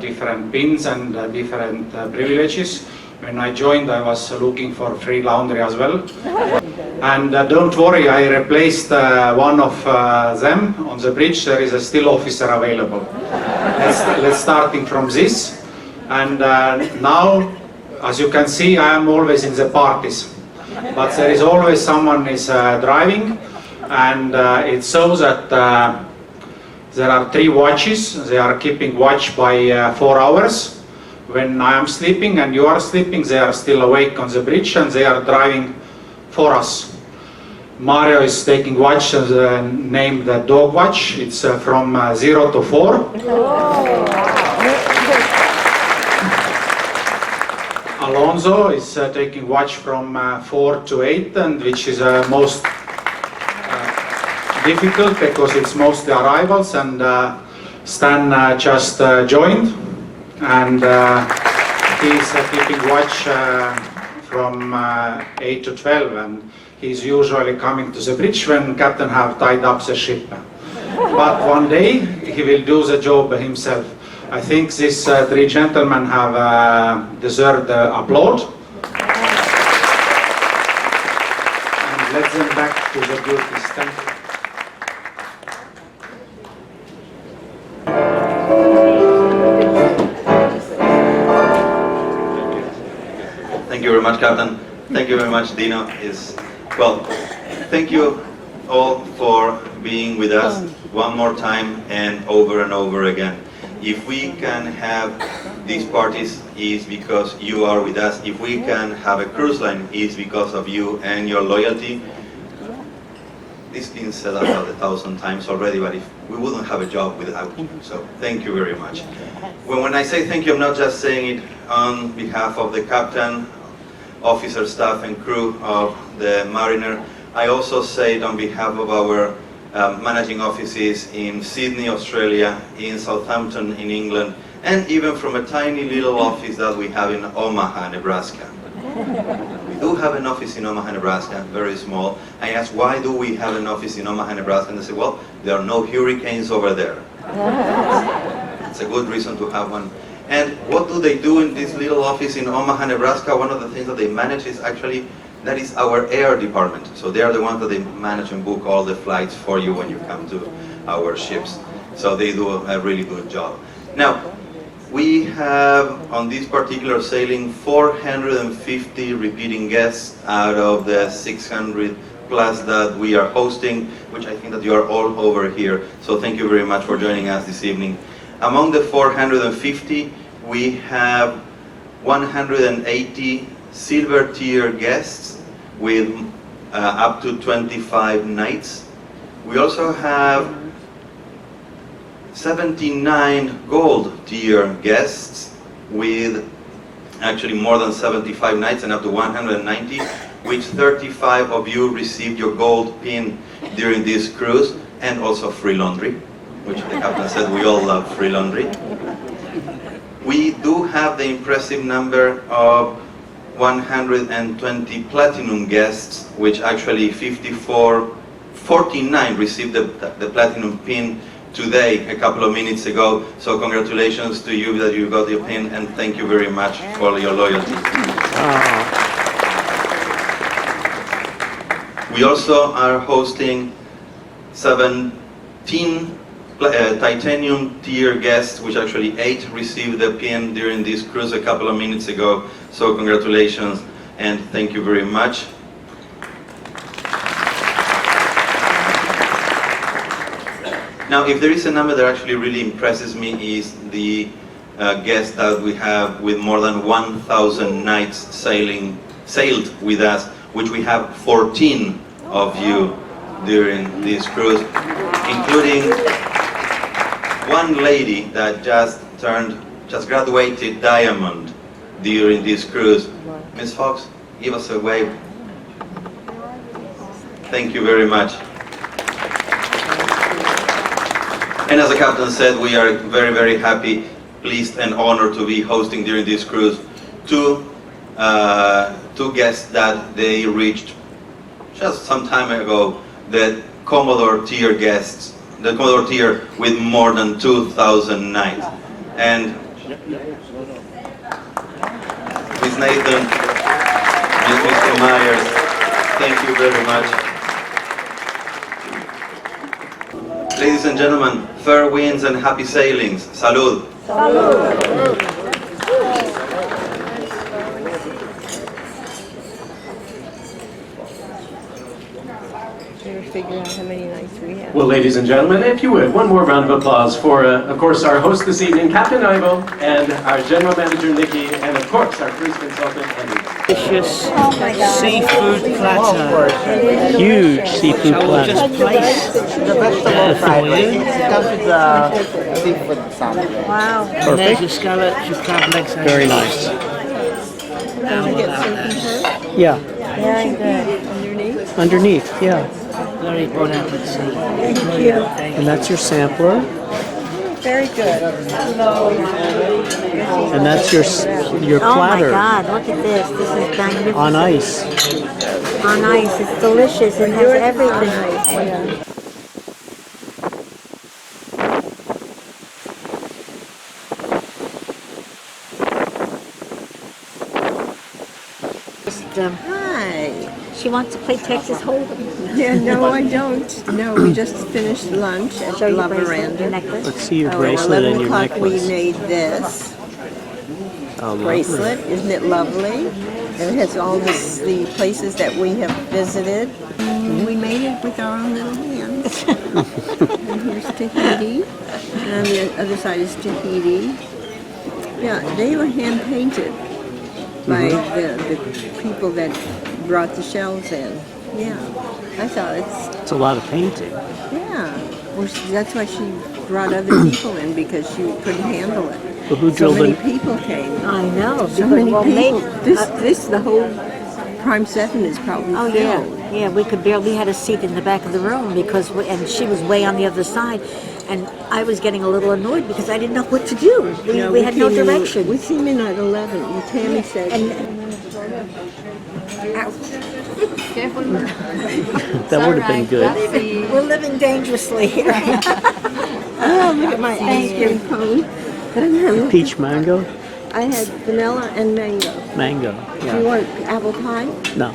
different pins and different privileges. When I joined, I was looking for free laundry as well. And don't worry, I replaced one of them on the bridge. There is a still officer available. Let's starting from this. And now, as you can see, I am always in the parties. But there is always someone is driving, and it shows that there are 3 watches. They are keeping watch by 4 hours. When I am sleeping and you are sleeping, they are still awake on the bridge and they are driving for us. Mario is taking watch named the dog watch. It's from 0 to 4. Alonso is taking watch from 4 to 8, and which is most difficult because it's mostly arrivals, and Stan just joined, and he's keeping watch from 8 to 12, and he's usually coming to the bridge when captain have tied up the ship. But one day he will do the job himself. I think these 3 gentlemen have deserved applaud. And let them back to the duties. Thank you. Thank you very much, Captain. Thank you very much, Dino. Well, thank you all for being with us one more time and over again. If we can have these parties, is because you are with us. If we can have a cruise line, is because of you and your loyalty. This has been said about 1,000 times already, but if we wouldn't have a job without you. So thank you very much. When I say thank you, I'm not just saying it on behalf of the captain, officer, staff, and crew of the Mariner. I also say it on behalf of our managing offices in Sydney, Australia, in Southampton, in England, and even from a tiny little office that we have in Omaha, Nebraska. We do have an office in Omaha, Nebraska, very small. I asked, why do we have an office in Omaha, Nebraska? And they said, well, there are no hurricanes over there. It's a good reason to have one. And what do they do in this little office in Omaha, Nebraska? One of the things that they manage is actually, that is our air department. So they are the ones that they manage and book all the flights for you when you come to our ships. So they do a really good job. Now, we have on this particular sailing 450 repeating guests out of the 600 plus that we are hosting, which I think that you are all over here. So thank you very much for joining us this evening. Among the 450, we have 180 silver tier guests with up to 25 nights. We also have 79 gold tier guests with actually more than 75 nights and up to 190, which 35 of you received your gold pin during this cruise, and also free laundry, which the captain said we all love free laundry. We do have the impressive number of 120 platinum guests, which actually 49 received the platinum pin today, a couple of minutes ago. So congratulations to you that you got your pin, and thank you very much for your loyalty. We also are hosting 17 titanium tier guests, which actually 8 received the pin during this cruise a couple of minutes ago. So congratulations and thank you very much. Now, if there is a number that actually really impresses me is the guest that we have with more than 1,000 nights sailed with us, which we have 14 of you during this cruise, including one lady that just graduated Diamond during this cruise. Miss Fox, give us a wave. Thank you very much. And as the captain said, we are very, very happy, pleased and honored to be hosting during this cruise two guests that they reached just some time ago, the Commodore tier guests, the Commodore tier with more than 2,000 nights. And Ms. Nathan, Mr. Myers, thank you very much. Ladies and gentlemen, fair winds and happy sailings. Salud. Salud. Figure out how many nights we have. Well, ladies and gentlemen, if you would, one more round of applause for, of course, our host this evening, Captain Ivo, and our General Manager, Nikki, and of course, our cruise consultant, Andy. Delicious seafood platter. Huge seafood platter. Just place the vegetable fried rice. It comes with the seafood salad. Wow. And there's your scallops, your crab legs. Very nice. Can I get something first? Yeah. Very good. Underneath? Underneath, yeah. Very bon appetit. Thank you. And that's your sampler. Very good. And that's your platter. Oh my God, look at this. This is magnificent. On ice. On ice. It's delicious. It has everything. Hi. She wants to play Texas Hold'em. Yeah, no, I don't. No, we just finished lunch at Show your La bracelet, Veranda. your necklace. Let's see your At bracelet and 11 your o'clock necklace. we made this Oh, bracelet. Isn't it lovely? And it has all the places that we have visited. We made it with our own little hands. And here's Tahiti. And on the other side is Tahiti. Yeah, they were hand painted by the people that brought the shells in. Yeah, I thought It's a lot of painting. yeah. Well, that's why she brought other people in, because she couldn't handle it. Well, who So drilled many it? people came. I know. So many well, people. maybe- The whole Prime 7 is probably Oh filled. yeah, we could barely had a seat in the back of the room because, and she was way on the other side, and I was getting a little annoyed because I didn't know what to do. We had no came in- direction. We came in at 11, and Tammy said, That would have been good. We're living dangerously here. oh, look at my ice cream cone. Peach mango? I had vanilla and mango. Mango, Do you yeah. want apple pie? No,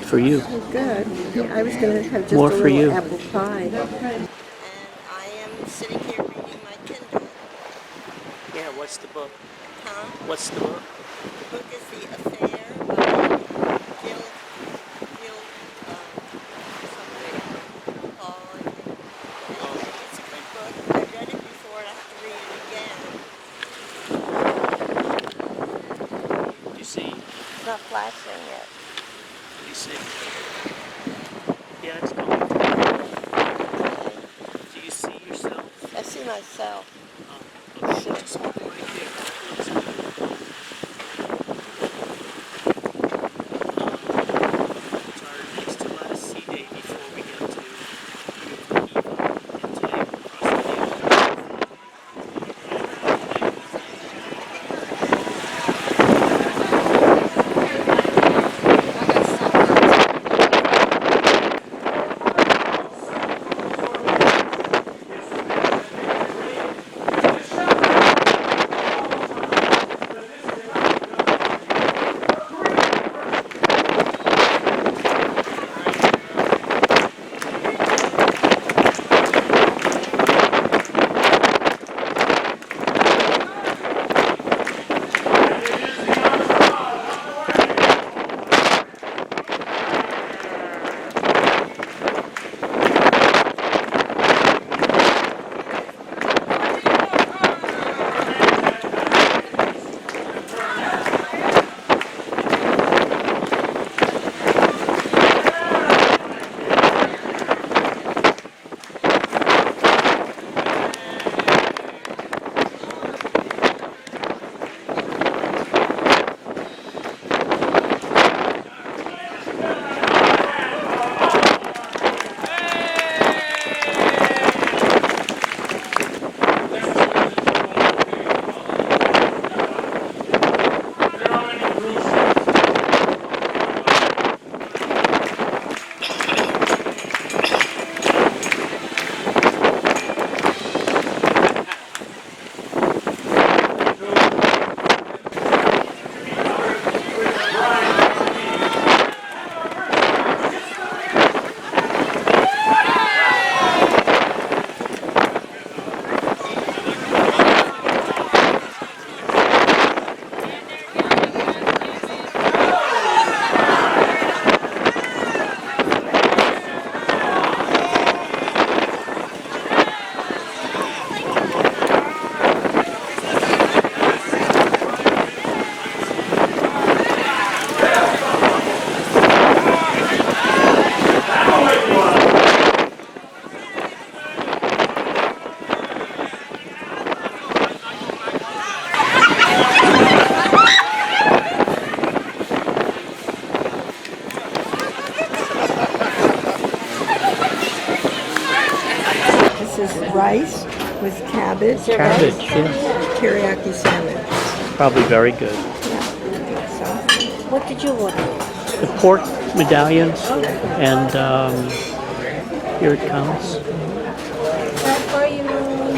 for you. Oh, good. Yeah, I was going to have just More a for little you. apple pie. And I am sitting here reading my Kindle. Yeah, what's the book? Huh? What's the book? The book is The Affair by Gil something. It's a good book. I read it before and I have to read it again. You see? It's not flashing yet. You see? Yeah, it's going. Do you see yourself? I see myself. Just hold it right there. It's our next to last sea day before we get to Eva and today we'll cross the is rice with cabbage. Cabbage, yes. Teriyaki salmon. Probably very good. What did you order? The pork medallions, and here it comes.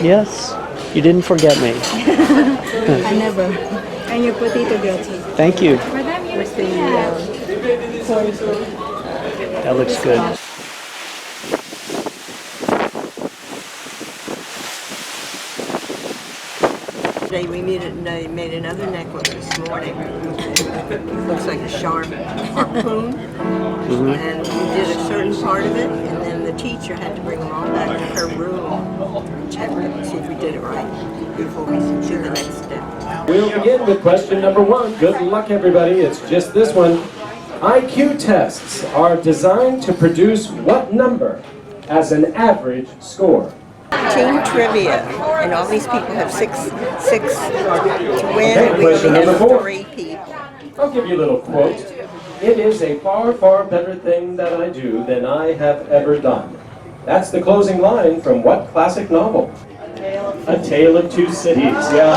Yes, you didn't forget me. I never. And your potato gratin. Thank you. Madam, you're With the corn soup. That looks good. Today we made another necklace this morning. It looks like a sharp harpoon. And we did a certain part of it, and then the teacher had to bring them all back to her room and check them and see if we did it right before we do the next step. We'll begin with question number 1. Good luck, everybody. It's just this one. IQ tests are designed to produce what number as an average score? Team trivia, and all these people have six to win, Okay, and we question only number have 4. 3 people. I'll give you a little quote. It is a far, far better thing that I do than I have ever done. That's the closing line from what classic novel? A Tale of Two Cities, yeah.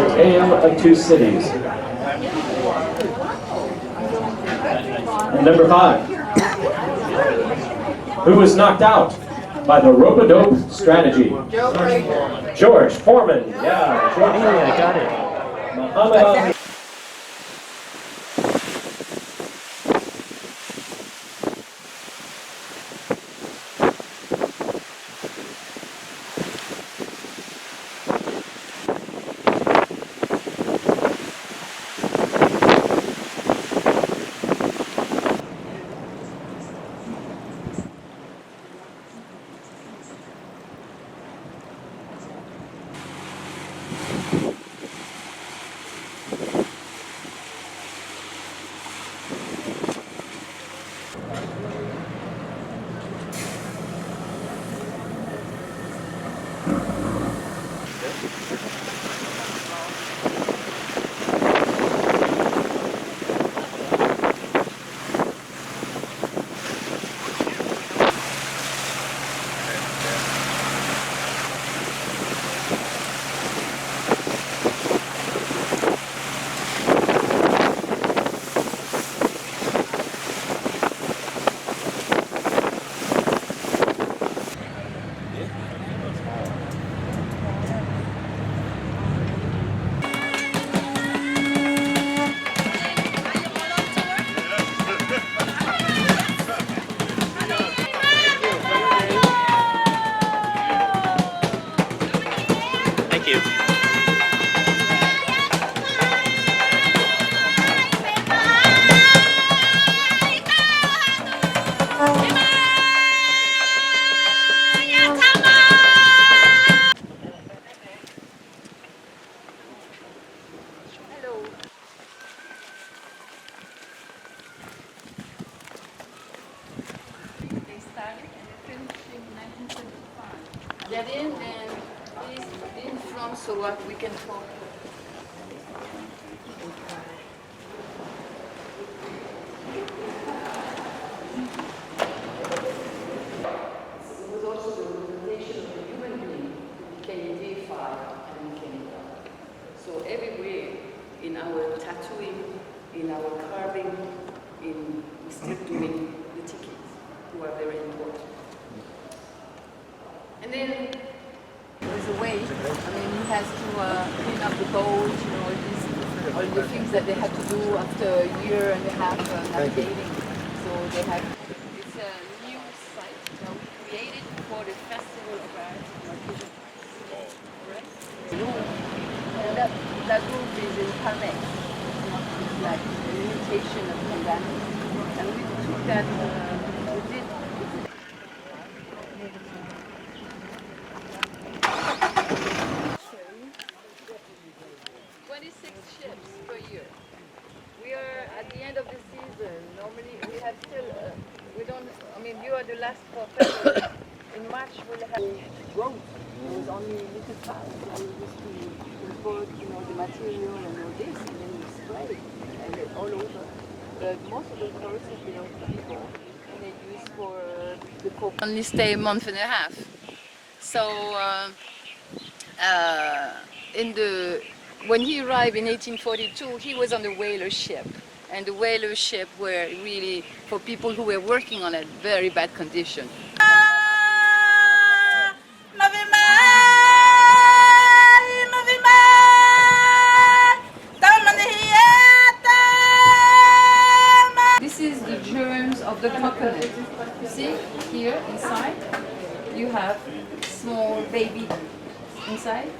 A Tale of Two Cities. And number 5. Who was knocked out by the rope-a-dope strategy? George Foreman, yeah. George Foreman. I got it. Muhammad Ali. Thank you. They started and they finished in 1975. Get in and please in front so what we can talk. It was also the representation of the human being became deified and became God. So everywhere in our tattooing, in our carving, we're still doing the tickets, who are very important. And then there's a way, I mean, he has to clean up the boat, you know, all the things that they have to do after a year and a half navigating. So they have, it's a new site that we created for the Festival of Art in Artisan. Correct? And that group is in Palmex. It's like an imitation of Pandemic. And we took that, we did 26 ships per year. We are at the end of the season. Normally we have still, we don't, I mean, you are the last for February. In March we'll have growth. It was only little fast. So we used to import, you know, the material and all this, and then we spray and all over. But most of the courses belong to people, and they use for the cook. Only stay a month and a half. So when he arrived in 1842, he was on the whaler ship. And the whaler ship were really, for people who were working on it, very bad condition. This is the germs of the coconut. You see, here inside, you have small baby inside.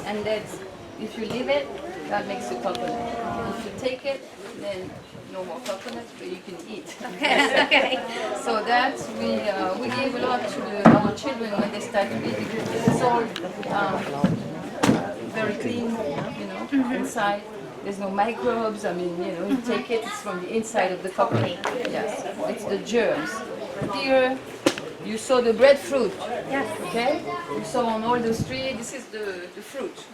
And that's, if you leave it, that makes the coconut. If you take it, then no more coconut, but you can eat. Okay. So that we gave a lot to our children when they start to eat. It's all very clean, you know, inside. There's no microbes. I mean, you know, you take it, it's from the inside of the coconut. Yes, it's the germs. Here, you saw the breadfruit. Yes. Okay. You saw on all those trees. This is the fruit,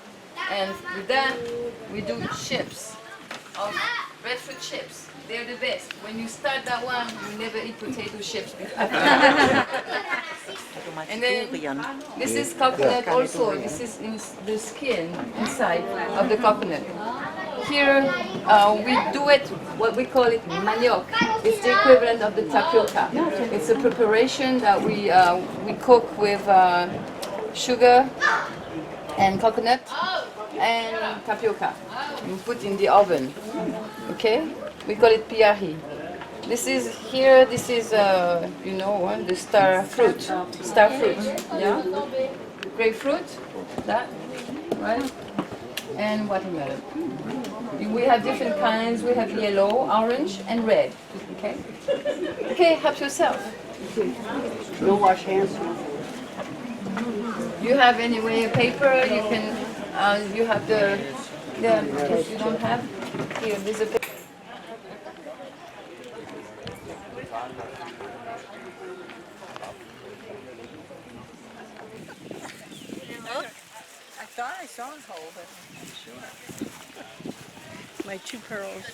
and with that we do chips of breadfruit chips. They're the best. When you start that one, you never eat potato chips before. And then this is coconut also. This is the skin inside of the coconut. Here we do it, what we call it manioc. It's the equivalent of the tapioca. It's a preparation that we cook with sugar and coconut and tapioca. We put in the oven. Okay? We call it piari. This is here. This is you know, the star fruit. Star fruit. Yeah. Grapefruit. That. Right. And watermelon. We have different kinds. We have yellow, orange, and red. Okay. Okay. Help yourself. No wash hands. You have anyway a paper. You can. You have the. If you don't have, here there's a paper. I thought I saw a hole, but I'm not sure. My 2 pearls.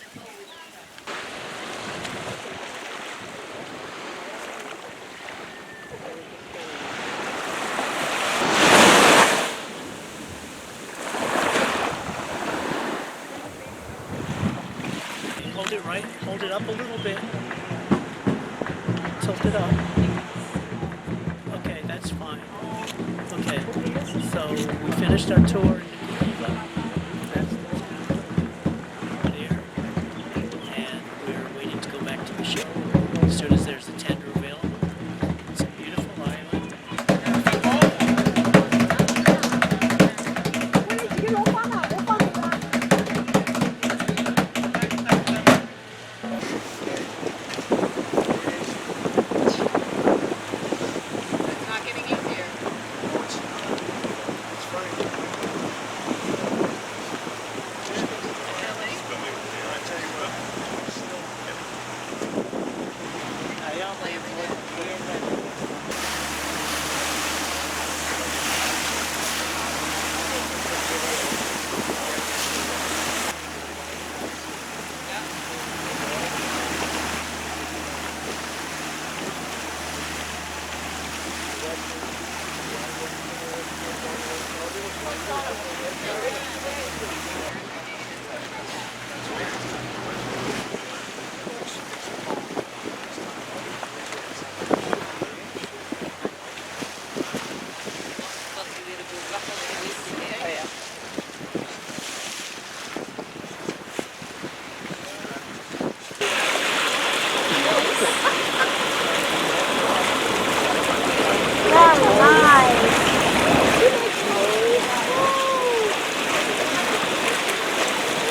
Hold it right, hold it up a little bit. Tilt it up. Okay, that's fine. Okay, so we finished our tour. That's there. And we're waiting to go back to the ship as soon as there's a tender available. It's a beautiful island.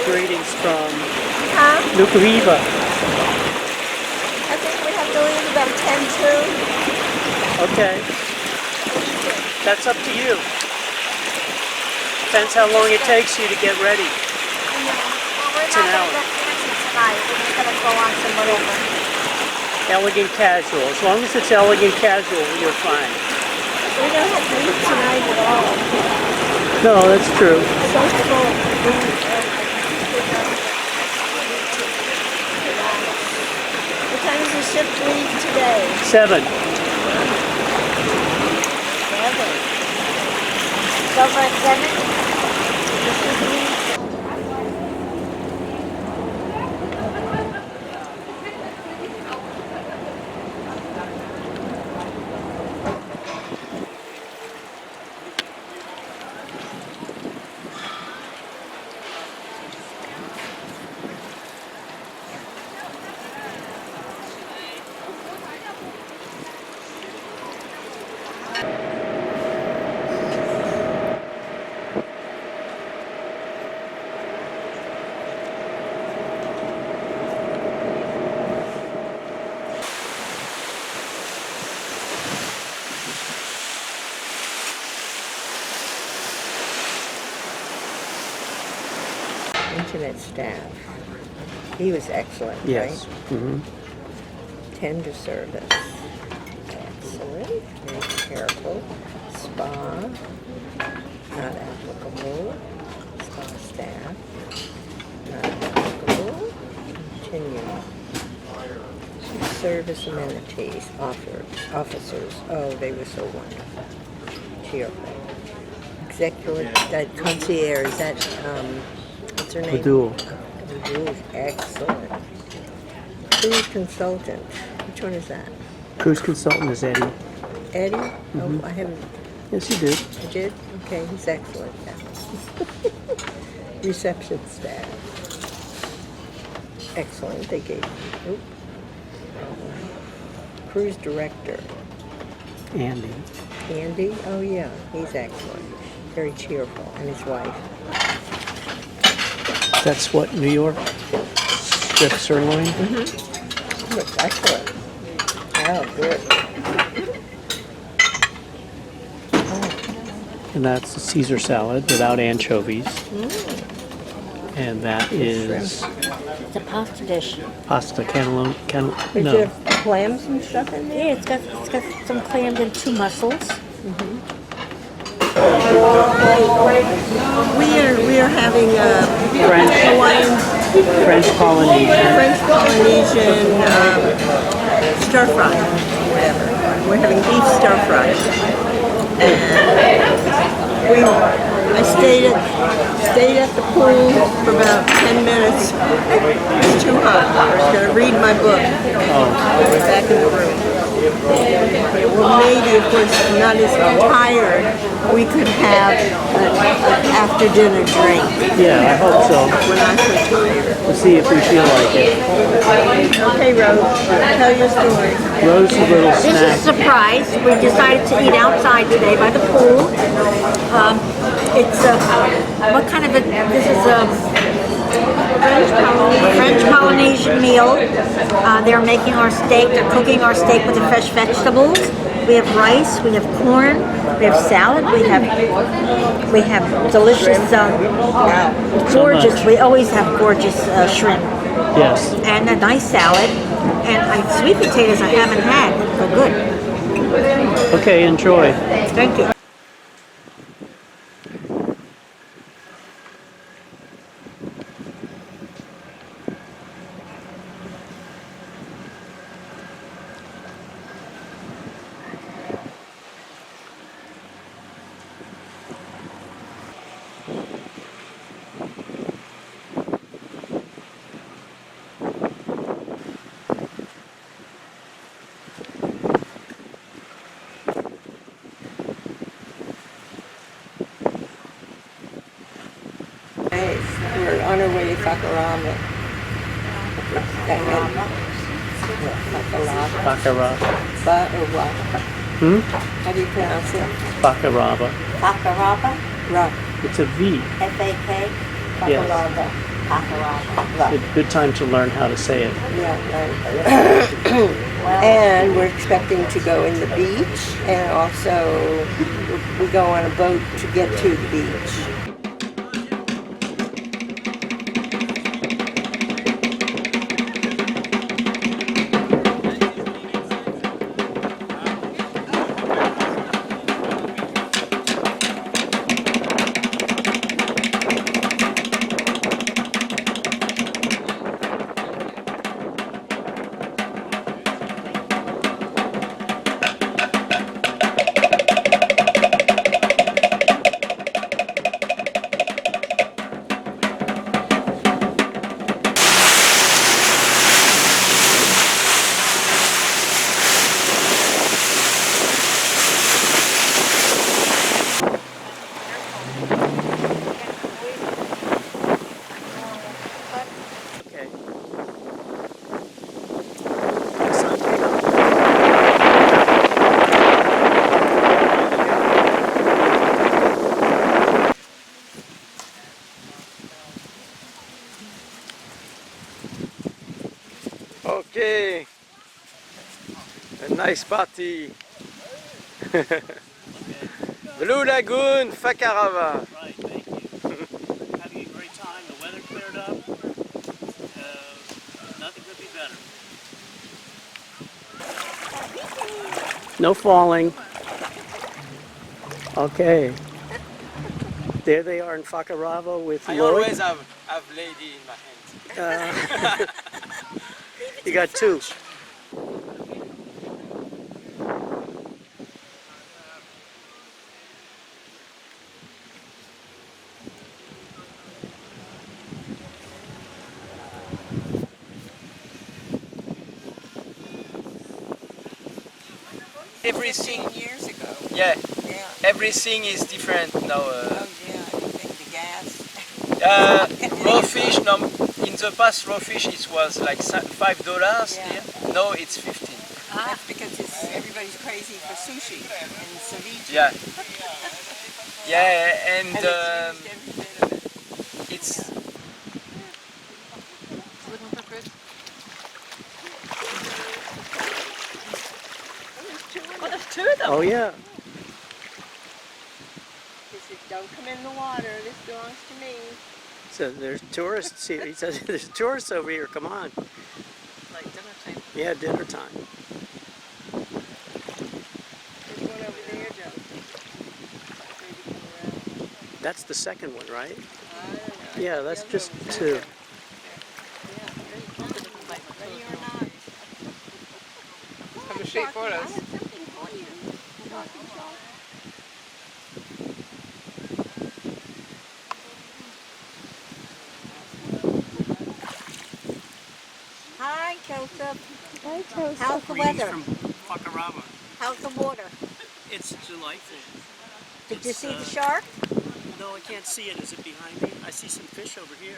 Greetings from Nuku Hiva. I think we have to leave about 10 to. Okay. That's up to you. Depends how long it takes you to get ready. It's an hour. Tonight. We're just going to go on some whatever. Elegant casual. As long as it's elegant casual, you're fine. We don't have to leave tonight at all. No, that's true. So full. What time does the ship leave today? 7. 7. over at 7. Internet staff. He was excellent, Yes. right? Mm-hmm. Tender service. Excellent. Very careful. Spa. Not applicable. Spa staff. Not applicable. Continue. Service amenities. Officers. Oh, they were so wonderful. Cheerful. Executive, that concierge, is that, what's her name? Badul. Badul, excellent. Cruise consultant, which one is that? Cruise consultant is Eddie. Eddie? Mhm. Oh, I haven't. Yes, you did. You did? Okay, he's excellent. Reception staff. Excellent, they gave me. Oop. Cruise director. Andy. Andy? Oh yeah, he's excellent. Very cheerful, and his wife. That's what, New York? Strip sirloin? Mm-hmm. Looks excellent. Oh, good. And that's a Caesar salad without anchovies. And that is It's a pasta dish. pasta cannelloni. Did No. you have clams and stuff in there? Yeah, it's got some clams and 2 mussels. We are having a French. Hawaiian, French Polynesian. French Polynesian stir fry, whatever. We're having beef stir fry. I stayed at the pool for about 10 minutes. It's too hot. I was going to read my book. Back in the room. Well, maybe if we're not as tired, we could have an after-dinner drink. Yeah, I hope so. We're not so tired. We'll see if we feel like it. Okay, Rose, tell your story. Rose, a little This is a snack. surprise. We decided to eat outside today by the pool. It's what kind of a, this is a French Polynesian meal. They're making our steak, they're cooking our steak with the fresh vegetables. We have rice, we have corn, we have salad, we have delicious, gorgeous, we always have gorgeous shrimp. Yes. And a nice salad. And sweet potatoes I haven't had, they're good. Okay, enjoy. Thank you. We're on our way to Sakurama. Bacaraba. Ba or wa? Hmm? How do you pronounce it? Bacaraba. Bacaraba? Ra. It's a V. F-A-K? Yes. Bacaraba. Bacaraba. Good time to learn how to say it. Yeah, right. And we're expecting to go in the beach, and also we go on a boat to get to the beach. Nice party. Blue Lagoon, Fakarava. Right, thank you. Having a great time. The weather cleared up. Nothing could be better. No falling. Okay. There they are in Fakarava with I Lloyd. always have lady in my hands. You got two. Everything years ago. Yeah. Yeah. Everything is different now. Oh yeah, I think the gas. Raw fish. No, in the past, raw fish it was like $5. Yeah. Here. No, it's 15. That's because everybody's crazy for sushi and ceviche. Yeah. Yeah, and it's used every bit of it. it's. Looking for Chris? Oh, there's two of them. Oh yeah. He said, "Don't come in the water. This belongs to me." So there's tourists here. He says there's tourists over here. Come on. Like dinner time. Yeah, dinner time. There's one over there, Joe. Maybe come around. That's the second one, right? I don't know. Yeah, that's just two. Ready or not. Have a shape for us. Hi, Joseph. Hi, Joseph. How's the Greetings weather? from Fakarava. How's the water? It's delightful. Did you It's, see the shark? No, I can't see it. Is it behind me? I see some fish over here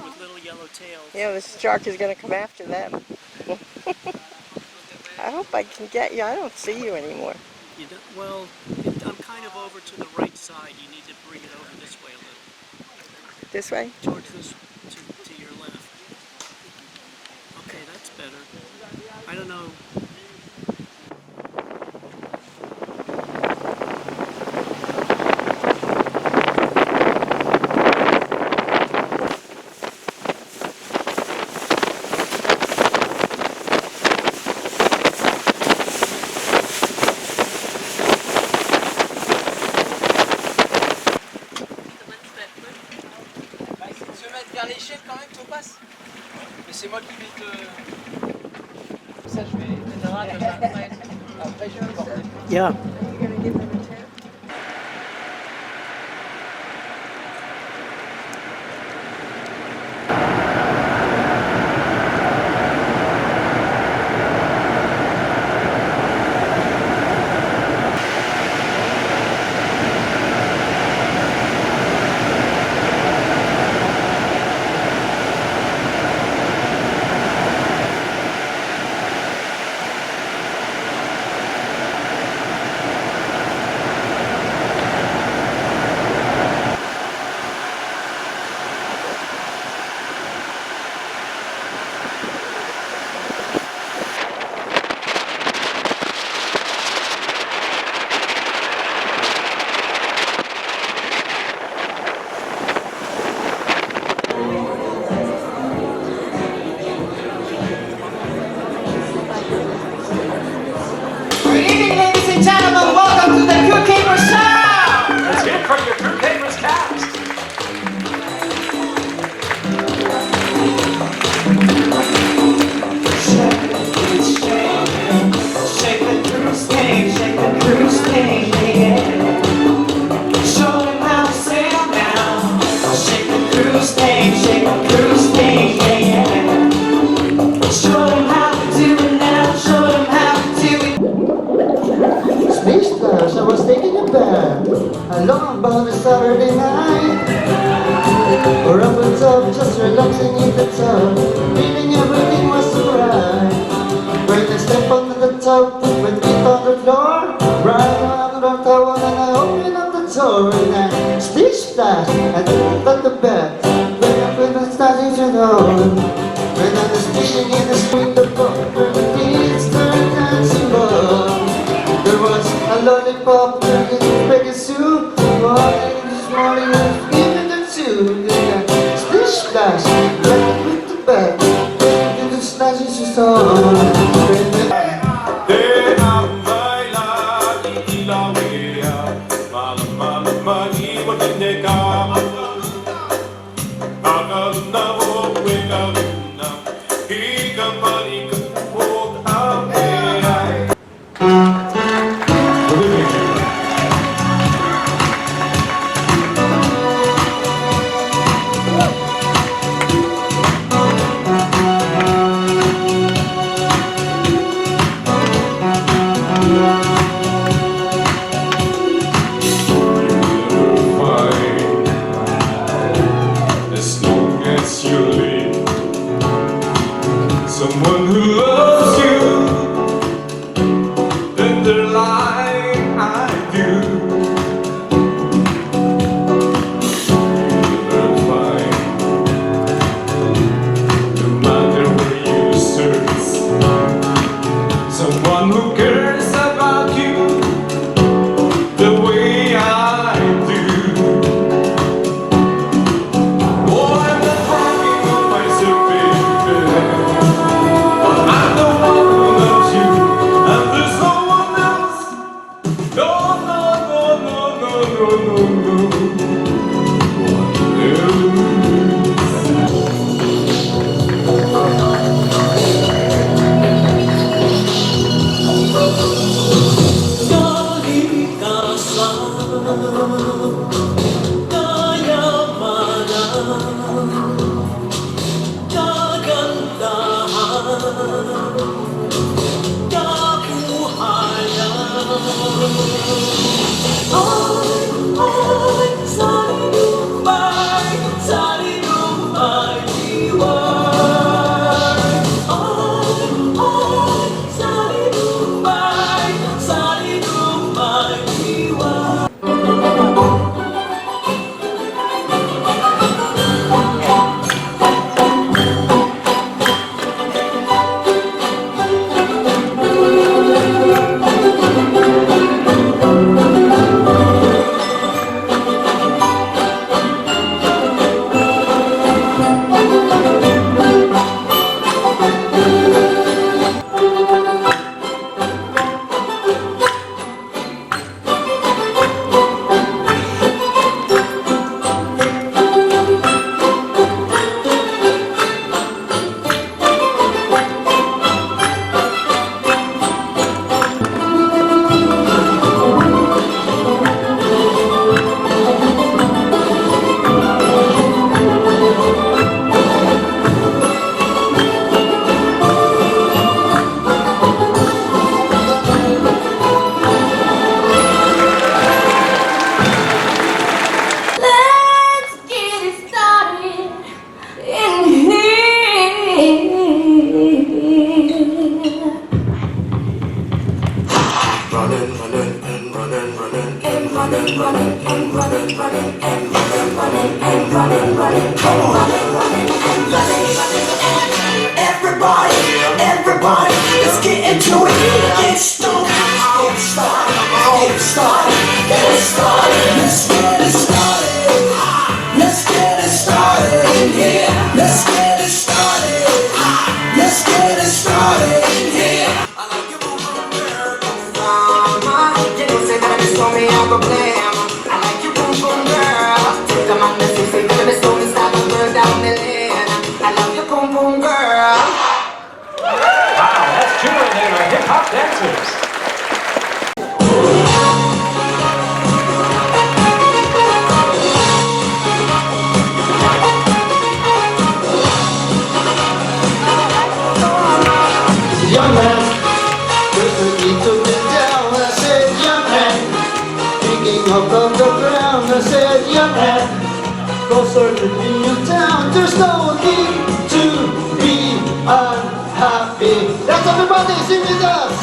with little yellow tails. Yeah, this shark is going to come after them. I hope I can get you. I don't see you anymore. You don't, well, I'm kind of over to the right side. You need to bring it over this way a little. This way? Towards this, to your left. Okay, that's better. I don't know. Se mettre vers l'échelle quand même, Topaz. Mais c'est moi qui vais te. Ça, je vais te donner comme ça. Après, je vais le porter. Yeah. Good evening, ladies and gentlemen. Welcome to the Crew Capers Show! Let's hear it from your Crew Capers cast. Shake the crew stage, shake the crew stage, yeah. Show them how to sail now. Shake the crew stage, shake the crew stage, yeah. Show them how to do it now. Show them how to do it. Space Flash, I was taking a bath along about a Saturday night. We're up on top, just relaxing in the tub, feeling everything was alright. When I step onto the tub, put my feet on the floor, right around the towel, and I open up the door, and I splish splash, I didn't let the bed. When I started to know, when I was fishing in the street, the boat, the beats turned and up, make it soon. Morning, this morning, give it a two. Splish splash, like a quick to back. Give it a splash, it's just on. Someone who loves you tender like I do. You'll never find, no matter where you search, someone who cares about you the way I do. Oh, I'm not bragging on myself, baby. I'm the one who loves you, and there's no one else. No, no, no, no, no, no, no, no. Everybody, let's get into it. Get started, get started, get started, get started. Let's get it started. Let's get it started in here. Let's get it started. Let's get it started in here. I like you, girl. You know, say that it's me, I'm a blame. I like you, boom, boom, girl. Take them on the sea, say that it's me, stop the bird down the lane. I love you, boom, boom, girl. Wow, that's two of them are hip-hop dancers. Young man, he took me down. I said, young man, picking up from the ground. I said, young man, go searching in your town. There's no need to be unhappy. That's everybody, sing with us.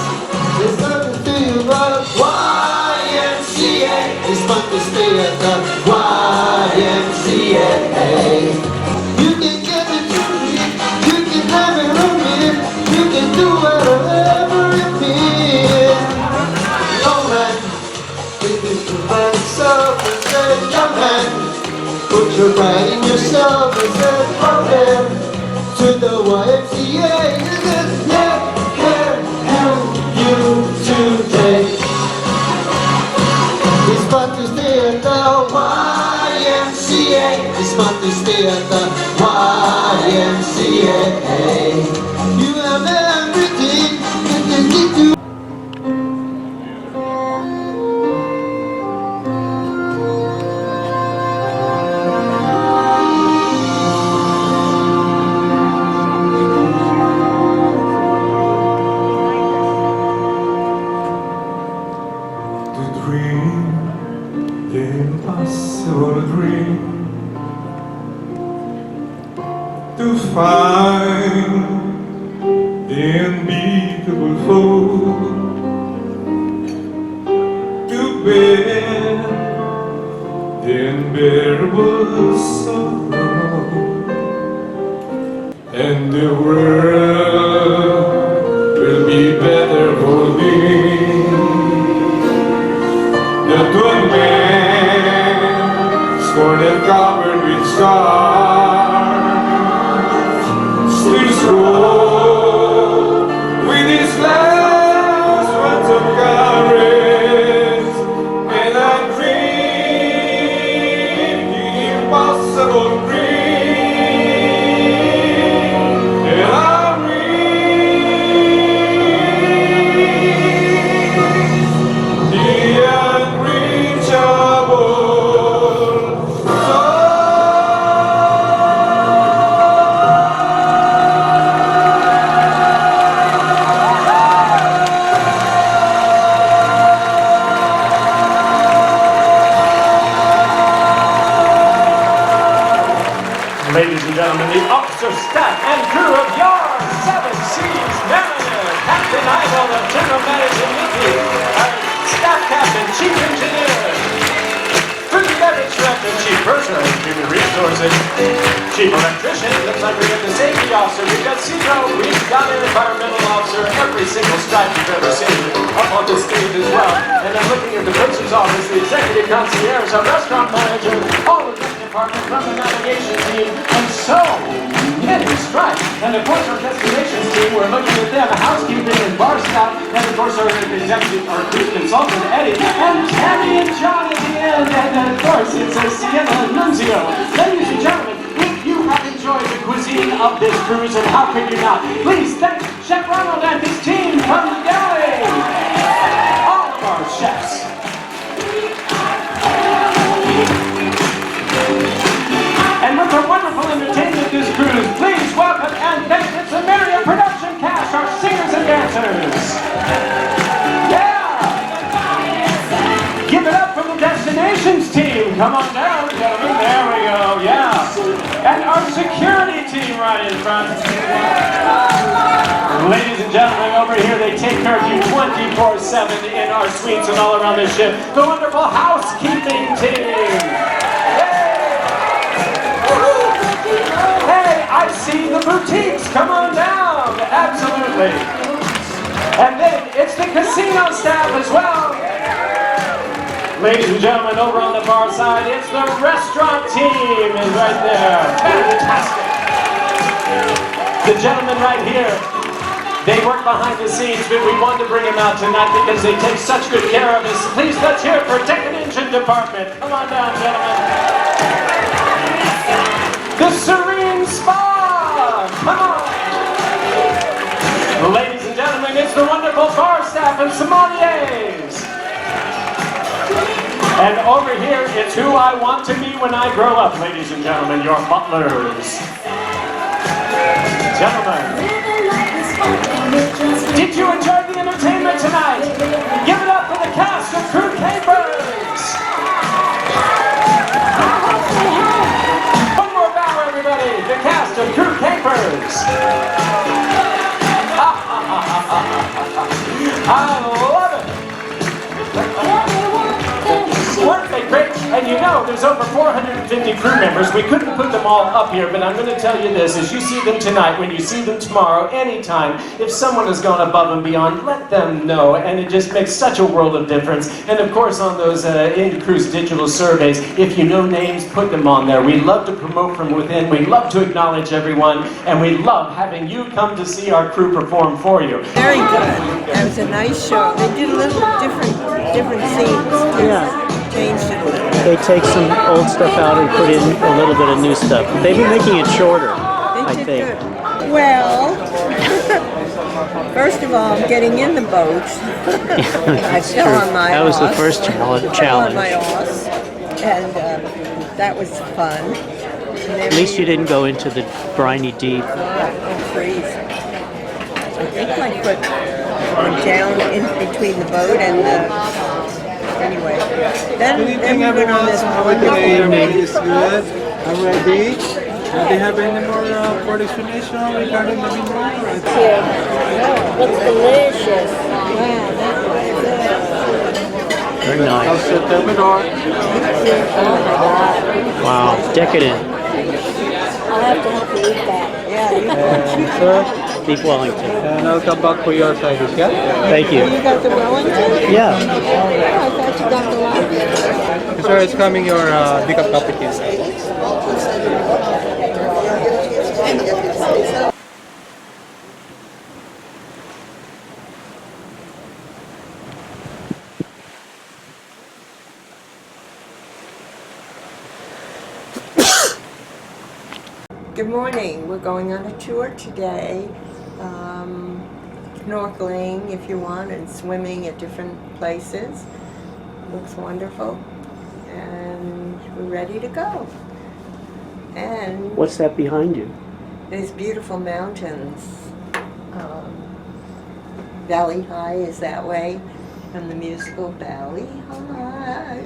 There's nothing to you but YMCA. It's fun to stay at the YMCA. You can get it through it, you can have it on it, you can do whatever you feel. No man, Find yourself and say, young man, put your pride in yourself and say, oh there, to the YMCA, is it? Yeah, where have you today? It's fun to stay at the YMCA. It's fun to stay at the YMCA. You have everything that you need to. The impossible dream to find the unbeatable foe, to bear the unbearable sorrow, and the world will be better for thee. That one man scorned and covered with scars still strode with his last words of courage, and I dreamed the impossible dream, and I reached the Ladies and gentlemen, the officer, staff, and crew of your Seven Seas Mariner, Captain Ivo, the General Manager Mickey, our staff captain, chief engineer, food and beverage director, chief purser, human resources, chief electrician, looks like we got the safety officer, we've got Cedro, we've got an environmental officer, every single stripe you've ever seen up on the stage as well. And I'm looking at the purser's office, the executive concierge, our restaurant manager, all of the department from the navigation team, and so many stripes. And of course our destinations team, we're looking at them, housekeeping and bar staff, and of course our executive, our cruise consultant, Eddie, and Tammy and John at the end, and of course it's a Sienna Nunzio. Ladies and gentlemen, if you have enjoyed the cuisine of this cruise, and how could you not, please thank Chef Ronald and his team from the galley. All of our chefs. And with the wonderful entertainment this cruise, please welcome and thank the Samaria production cast, our singers and dancers. Yeah! Give it up for the destinations team. Come on down, gentlemen. There we go. Yeah. And our security team right in front. Ladies and gentlemen, over here, they take care of you 24/7 in our suites and all around the ship. The wonderful housekeeping team. Hey, I see the boutiques. Come on down. Absolutely. And then it's the casino staff as well. Ladies and gentlemen, over on the far side, it's the restaurant team is right there. Fantastic. The gentlemen right here, they work behind the scenes, but we wanted to bring them out tonight because they take such good care of us. Please, let's hear it for Deck and Engine Department. Come on down, gentlemen. The Serene Spa! Come on! Ladies and gentlemen, it's the wonderful bar staff and sommeliers! And over here, it's who I want to be when I grow up, ladies and gentlemen, your butlers. Gentlemen, did you enjoy the entertainment tonight? Give it up for the cast of Crew Capers! One more bow, everybody! The cast of Crew Capers! I love it! Weren't they great? And you know, So there's over 450 crew members. We couldn't put them all up here, but I'm going to tell you this. As you see them tonight, when you see them tomorrow, anytime, if someone has gone above and beyond, let them know. And it just makes such a world of difference. And of course, on those in-cruise digital surveys, if you know names, put them on there. We love to promote from within. We love to acknowledge everyone. And we love having you come to see our crew perform for you. Very good. That was a nice show. They did a little different scenes. Yeah. Changed it a little. They take some old stuff out and put in a little bit of new stuff. They've been making it shorter, I think. Good. Well, first of all, getting in the boat. I That's fell true. on my That was the oss. first I fell on challenge. my oss, and that was fun. At least you didn't go into the briny deep. Freeze. I think my foot went down in between the boat and the. Anyway, then we went on this wonderful. Is good. I'm ready. Do they have any more for explanation regarding the menu? Looks delicious. Very nice. How's the thermidor? Wow, decadent. I'll have to help you eat that. Sir? Beef Wellington. And I'll come back for your side dish, yeah? Thank you. You got the Wellington? Yeah. I thought you got the Wellington. Sir, it's coming your decaf cappuccino. Good morning. We're going on a tour today. Snorkeling if you want and swimming at different places. Looks wonderful. And we're ready to go. And What's that behind you? there's beautiful mountains. Valley High is that way. And the musical Valley High.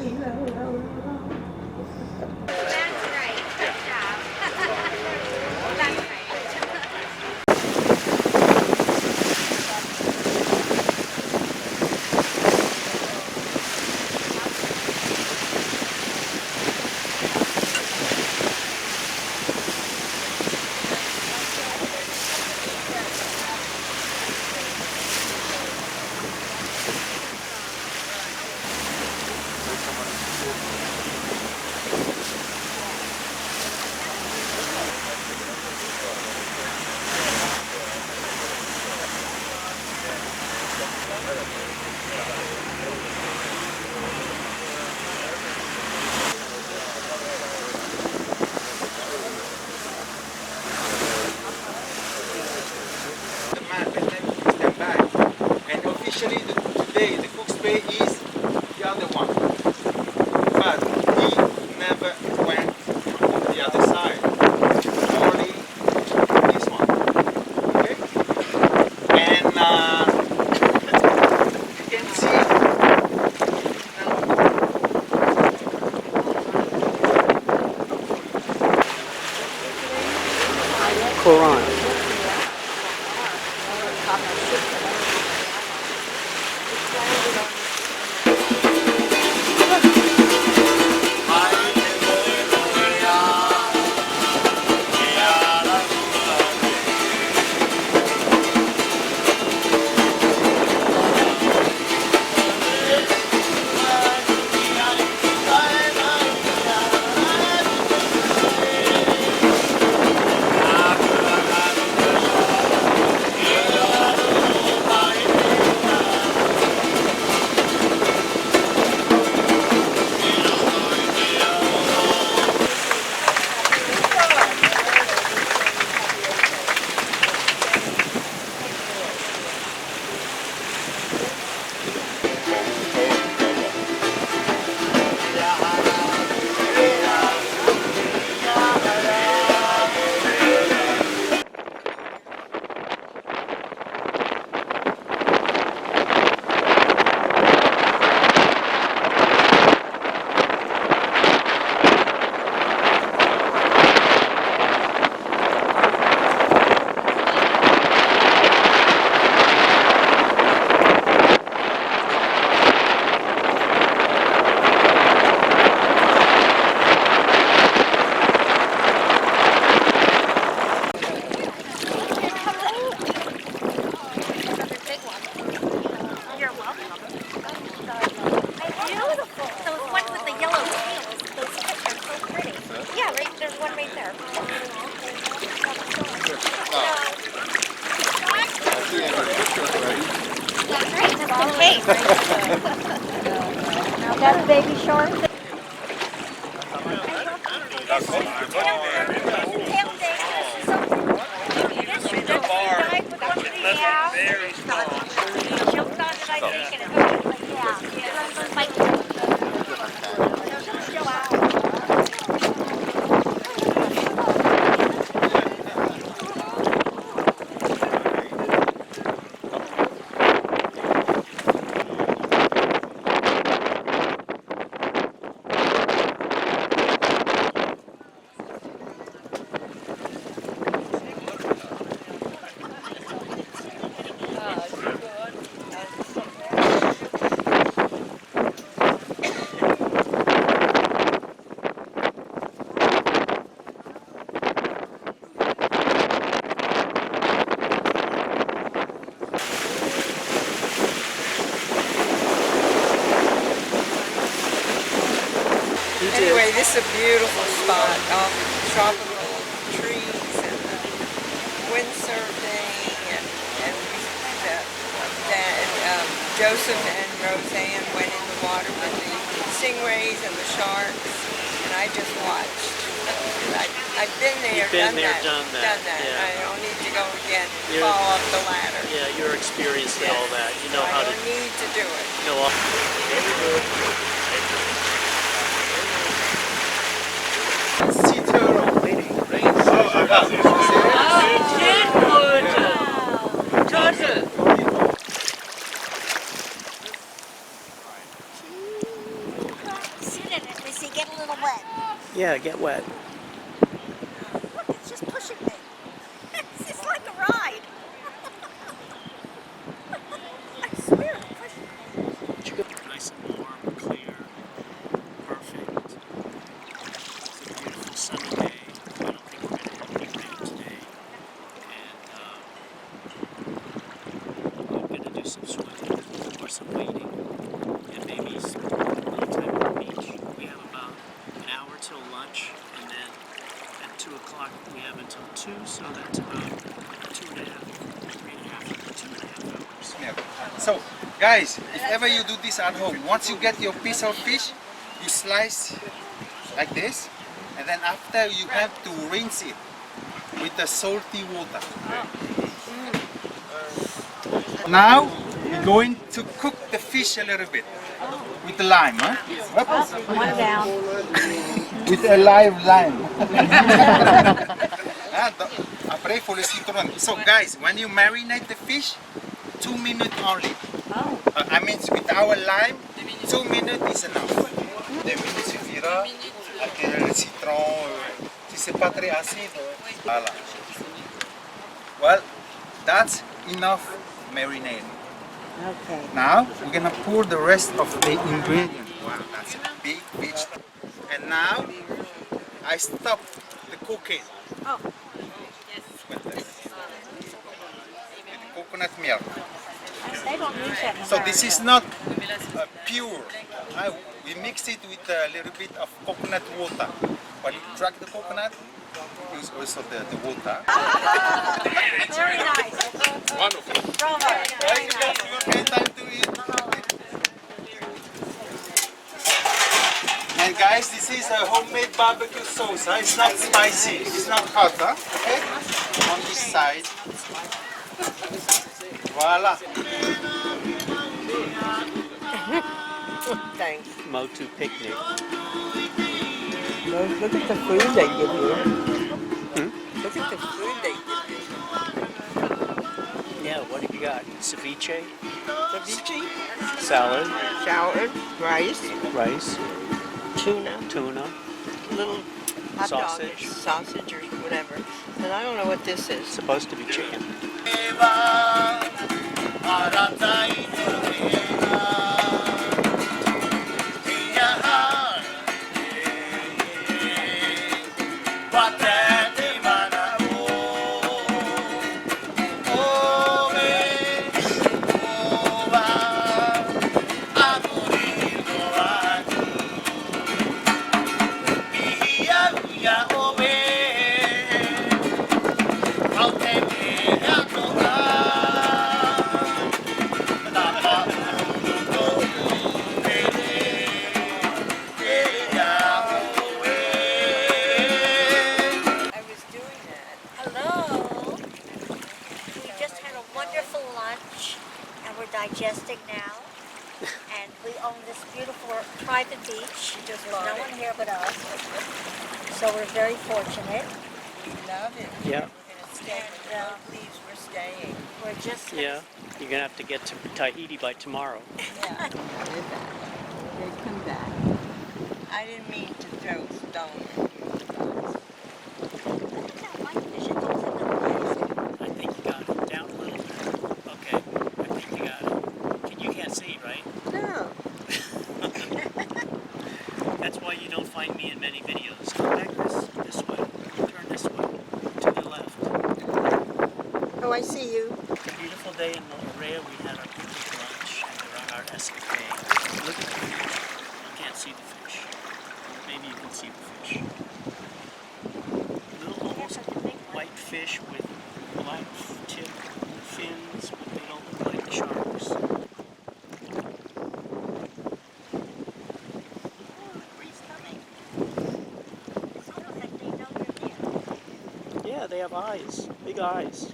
Now that's baby shark. Anyway, this is a beautiful spot. Tropical trees and windsurfing and Joseph and Roseanne went in the water with the stingrays and the sharks, and I just watched. I've been there, You've been done there, that. done that. Yeah. I don't need to go again. You're- Fall off the ladder. Yeah, you're experienced in all that. You know I how to. don't need to do it. You know all. Sit in it, Missy, get a little wet. Yeah, get wet. Look, it's just pushing me. It's like a ride. I swear, it's pushing me. Nice and warm, clear, perfect. It's a beautiful sunny day. I don't think we're going to have any rain today. And I'm going to do some swimming or some wading and maybe some little time on the beach. We have about an hour till lunch, and then at 2 o'clock we have until 2, so that's about 2.5 hours. So, guys, if ever you do this at home, once you get your piece of fish, you slice like this, and then after you have to rinse it with the salty water. Now, we're going to cook the fish a little bit with the lime, huh? One down. With a live lime. Après, faut le citron. So guys, when you marinate the fish, 2 minutes only. I mean, with our lime, 2 minutes is enough. 2 minutes suffira. Avec le citron, si c'est pas très acide, voilà. Well, that's enough marinating. Okay. Now, we're gonna pour the rest of the ingredients. Wow, that's a big fish. And now, I stop the cooking. Oh. With the coconut milk. They don't use that in So this America. is not pure. We mix it with a little bit of coconut water. When you crack the coconut, use also the water. Very nice. Wonderful. Bravo. Very nice. Okay, time to eat. And guys, this is a homemade barbecue sauce. Huh? It's not spicy. It's not hot. Huh? Okay? On this side. Voila. Thanks. Motu picnic. Look at the food they give you. Look at the food they give you. Yeah, what do you got? Ceviche, Ceviche, salad, rice, tuna, little hot sausage. dog, sausage or whatever. And I don't know what this is. Supposed to be chicken. at the beach. There's no one here but us. So we're very fortunate. Love it. Yeah. We're gonna stay. No, please, we're staying. We're just Yeah. You're gonna have to get to Tahiti by tomorrow. Yeah. They come back. I didn't mean to throw stones at you. I think you got it. Down a little bit. Okay. I think you got it. You can't see, right? No. That's why you don't find me in many videos. Come back this way. Turn this way. To the left. Oh, I see you. Beautiful day in Moorea. We had our picnic lunch and we're on our escapade. Look at the fish. You can't see the fish. Maybe you can see the fish. Little almost white fish with black tip fins, but they don't look like sharks. Yeah, they have eyes. Big eyes.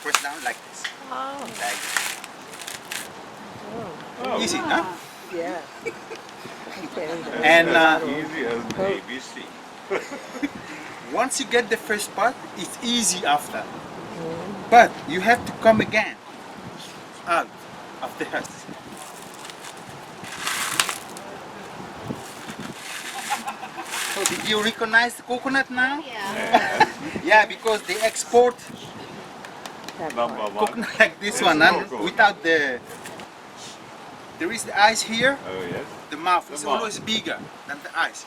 Press down like this. Oh. Like Oh. easy, huh? Yeah. And easy as the ABC. once you get the first part, it's easy after. But you have to come again out of the hut. So did you recognize the coconut now? Yeah. Yeah, because they export Number one. coconut like this Yes, one, and cocoa. without the. There is the eyes here. Oh yes. The mouth is The mouth. always bigger than the eyes.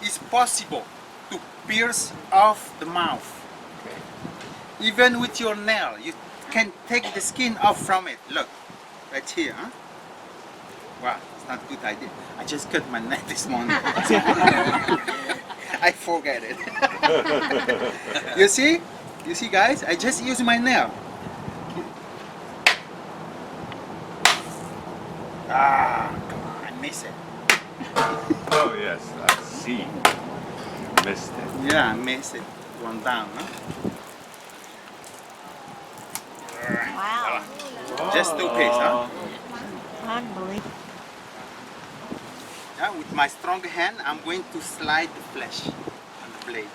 It's possible to pierce off the mouth. Even with your nail, you can take the skin off from it. Look, right here. Huh? Wow, it's not a good idea. I just cut my neck this morning. I forget it. You see? You see, guys? I just use my nail. Ah, come on, I miss it. Oh yes, I see. Missed it. Yeah, I miss it. One down, huh? Wow. Just two pieces, huh? Unbelievable. Yeah, with my strong hand, I'm going to slide the flesh on the blade.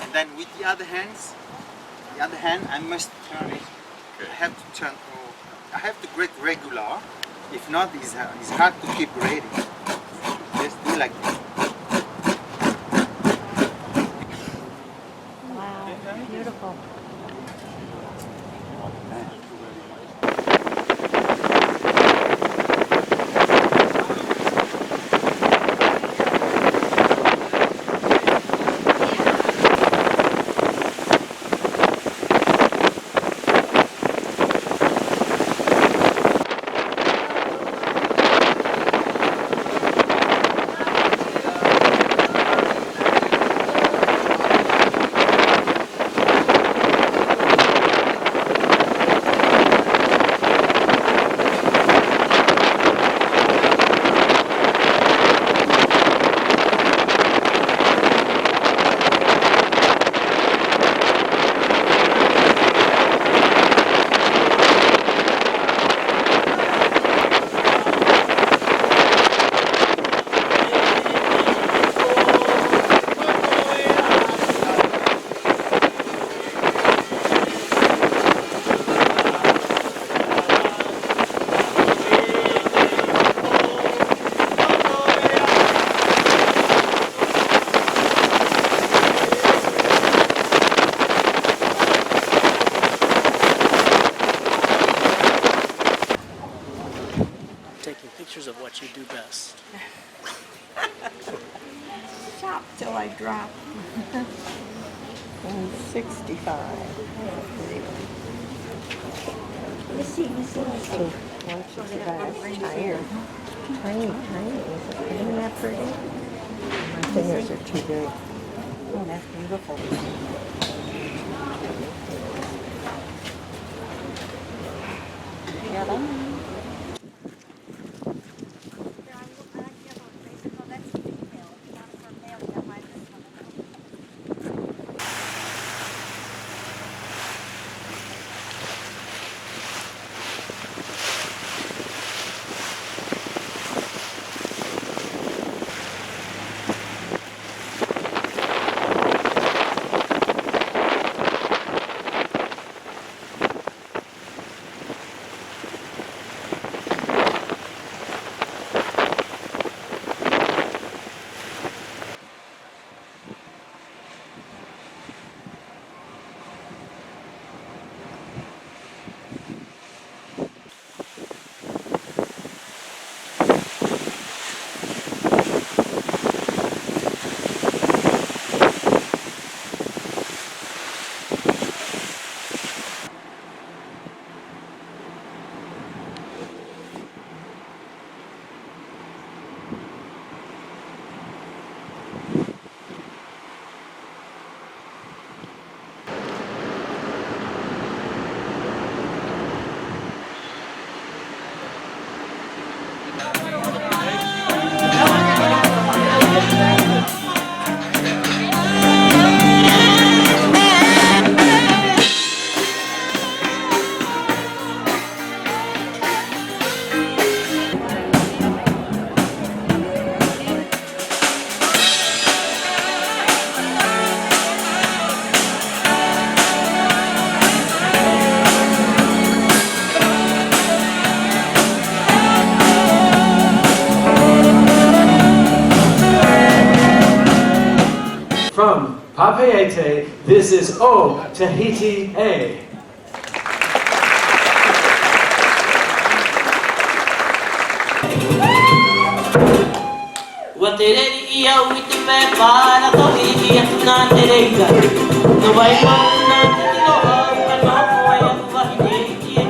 And then with the other hand, I must turn it. I have to turn. I have to grate regular. If not, it's hard to keep grating. Just do like this. Wow. Beautiful. Taking pictures of what you do best. Stop till I drop. 65. You see. Tired. Tiny. Isn't that pretty? My fingers are too big. Oh, that's beautiful. Waiete. This is O Tahiti A. Watereri ia uite me para tohi ia tuna tereika. No vai mana te no ha no vai a tu vai te ia.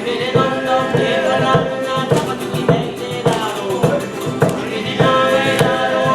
Vere no no te para na tapa tu ki nei te raro. Vere na e raro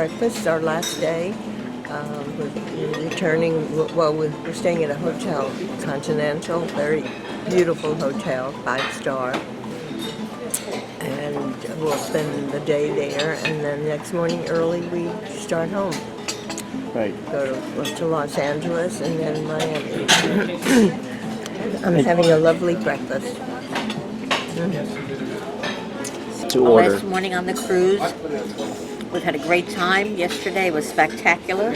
breakfast, our last day. We're returning, well, we're staying at a hotel, Continental, very beautiful hotel, 5-star. And we'll spend the day there, and then next morning early we start home. Right. Go to Los Angeles and then Miami. I'm having a lovely breakfast. To Our order. last morning on the cruise. We've had a great time. Yesterday was spectacular.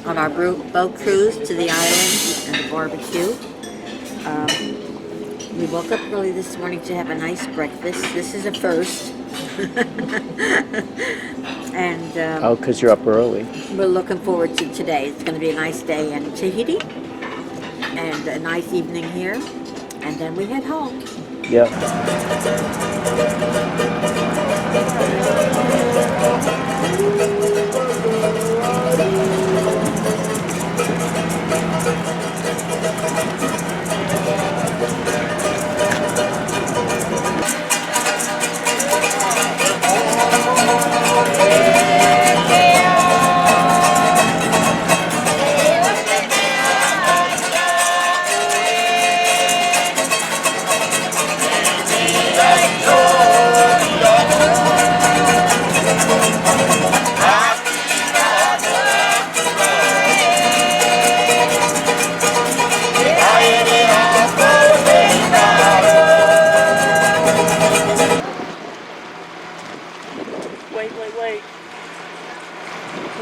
On our boat cruise to the island and the barbecue. We woke up early this morning to have a nice breakfast. This is a first. And Oh, because you're up early. we're looking forward to today. It's going to be a nice day in Tahiti and a nice evening here. And then we head home. Yep.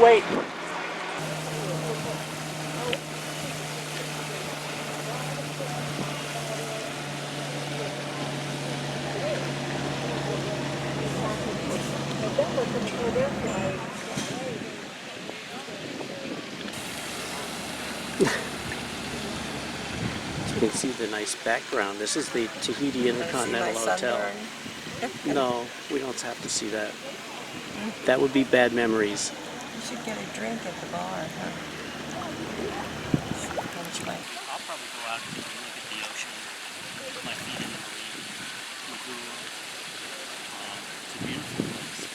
Wait. You can see the nice background. This is the Tahiti Intercontinental Hotel. No, we don't have to see that. That would be bad memories. You should get a drink at the bar, huh? I'll probably go out and look at the ocean, put my feet in the lagoon. It's a beautiful place.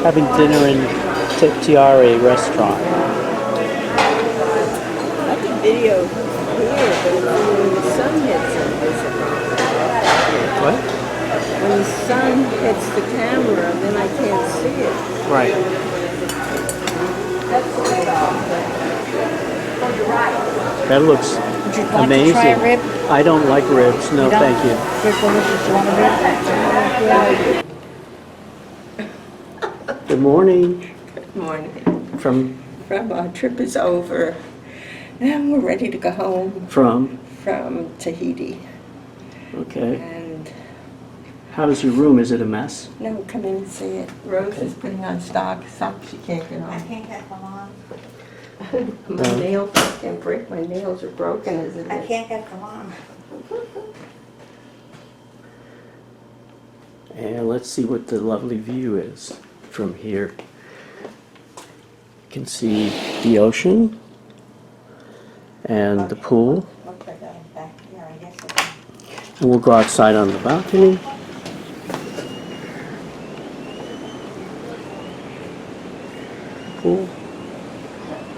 Having dinner in Tiare restaurant. I can video here, but when the sun hits it, What? when the sun hits the camera, then I can't see it. Right. That looks Would you like to amazing. try a rib? I don't like ribs. No, You don't? thank you. Rib delicious. You want a rib? Good morning. Good morning. From Our trip is over, and we're ready to go home from. from Tahiti. Okay. And How's your room? Is it a mess? no, come in and see it. Rose is putting on socks she can't get on. can't get them on. My nails, I can't break. My nails are broken as it is. can't get them on. And let's see what the lovely view is from here. You can see the ocean and the pool. Looks like that back here, I guess. And we'll go outside on the balcony. Pool,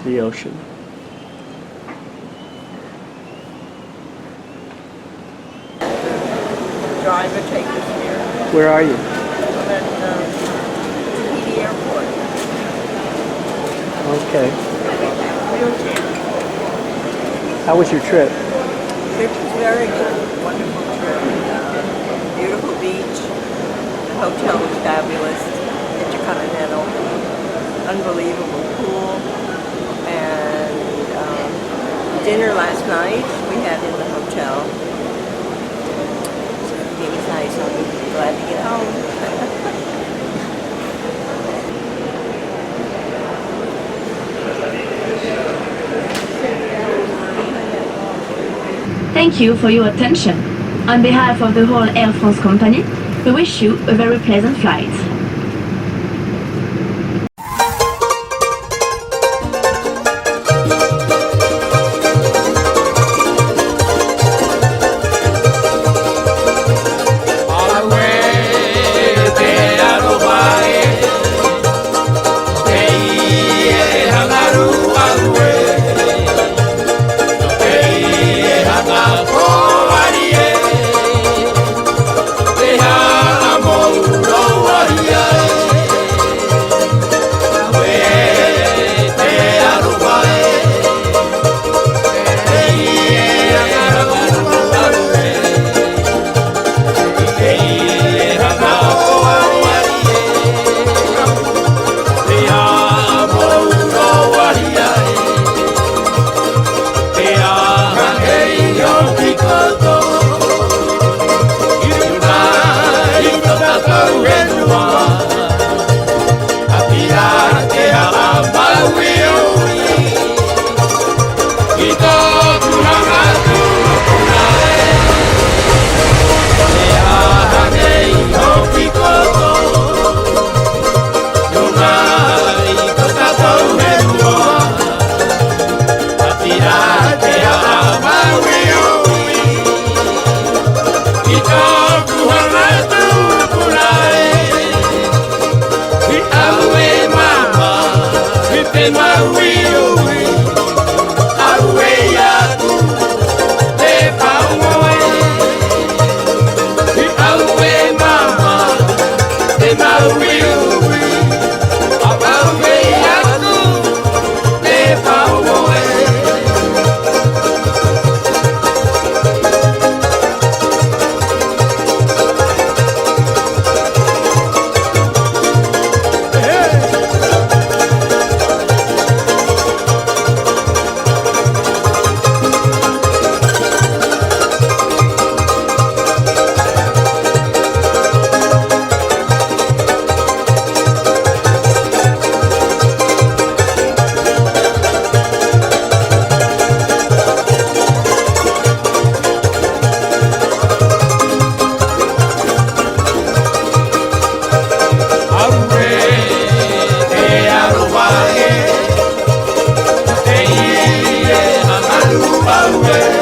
the ocean. Driver take us here. Where are you? I'm at Tahiti Airport. Okay. How was your trip? Trip was very good. Wonderful trip. Beautiful beach. The hotel was fabulous. Intercontinental. Unbelievable pool. And dinner last night we had in the hotel. So everything was nice. I'm glad to get home. Thank you for your attention. On behalf of the whole Air France company, we wish you a very pleasant flight. Away.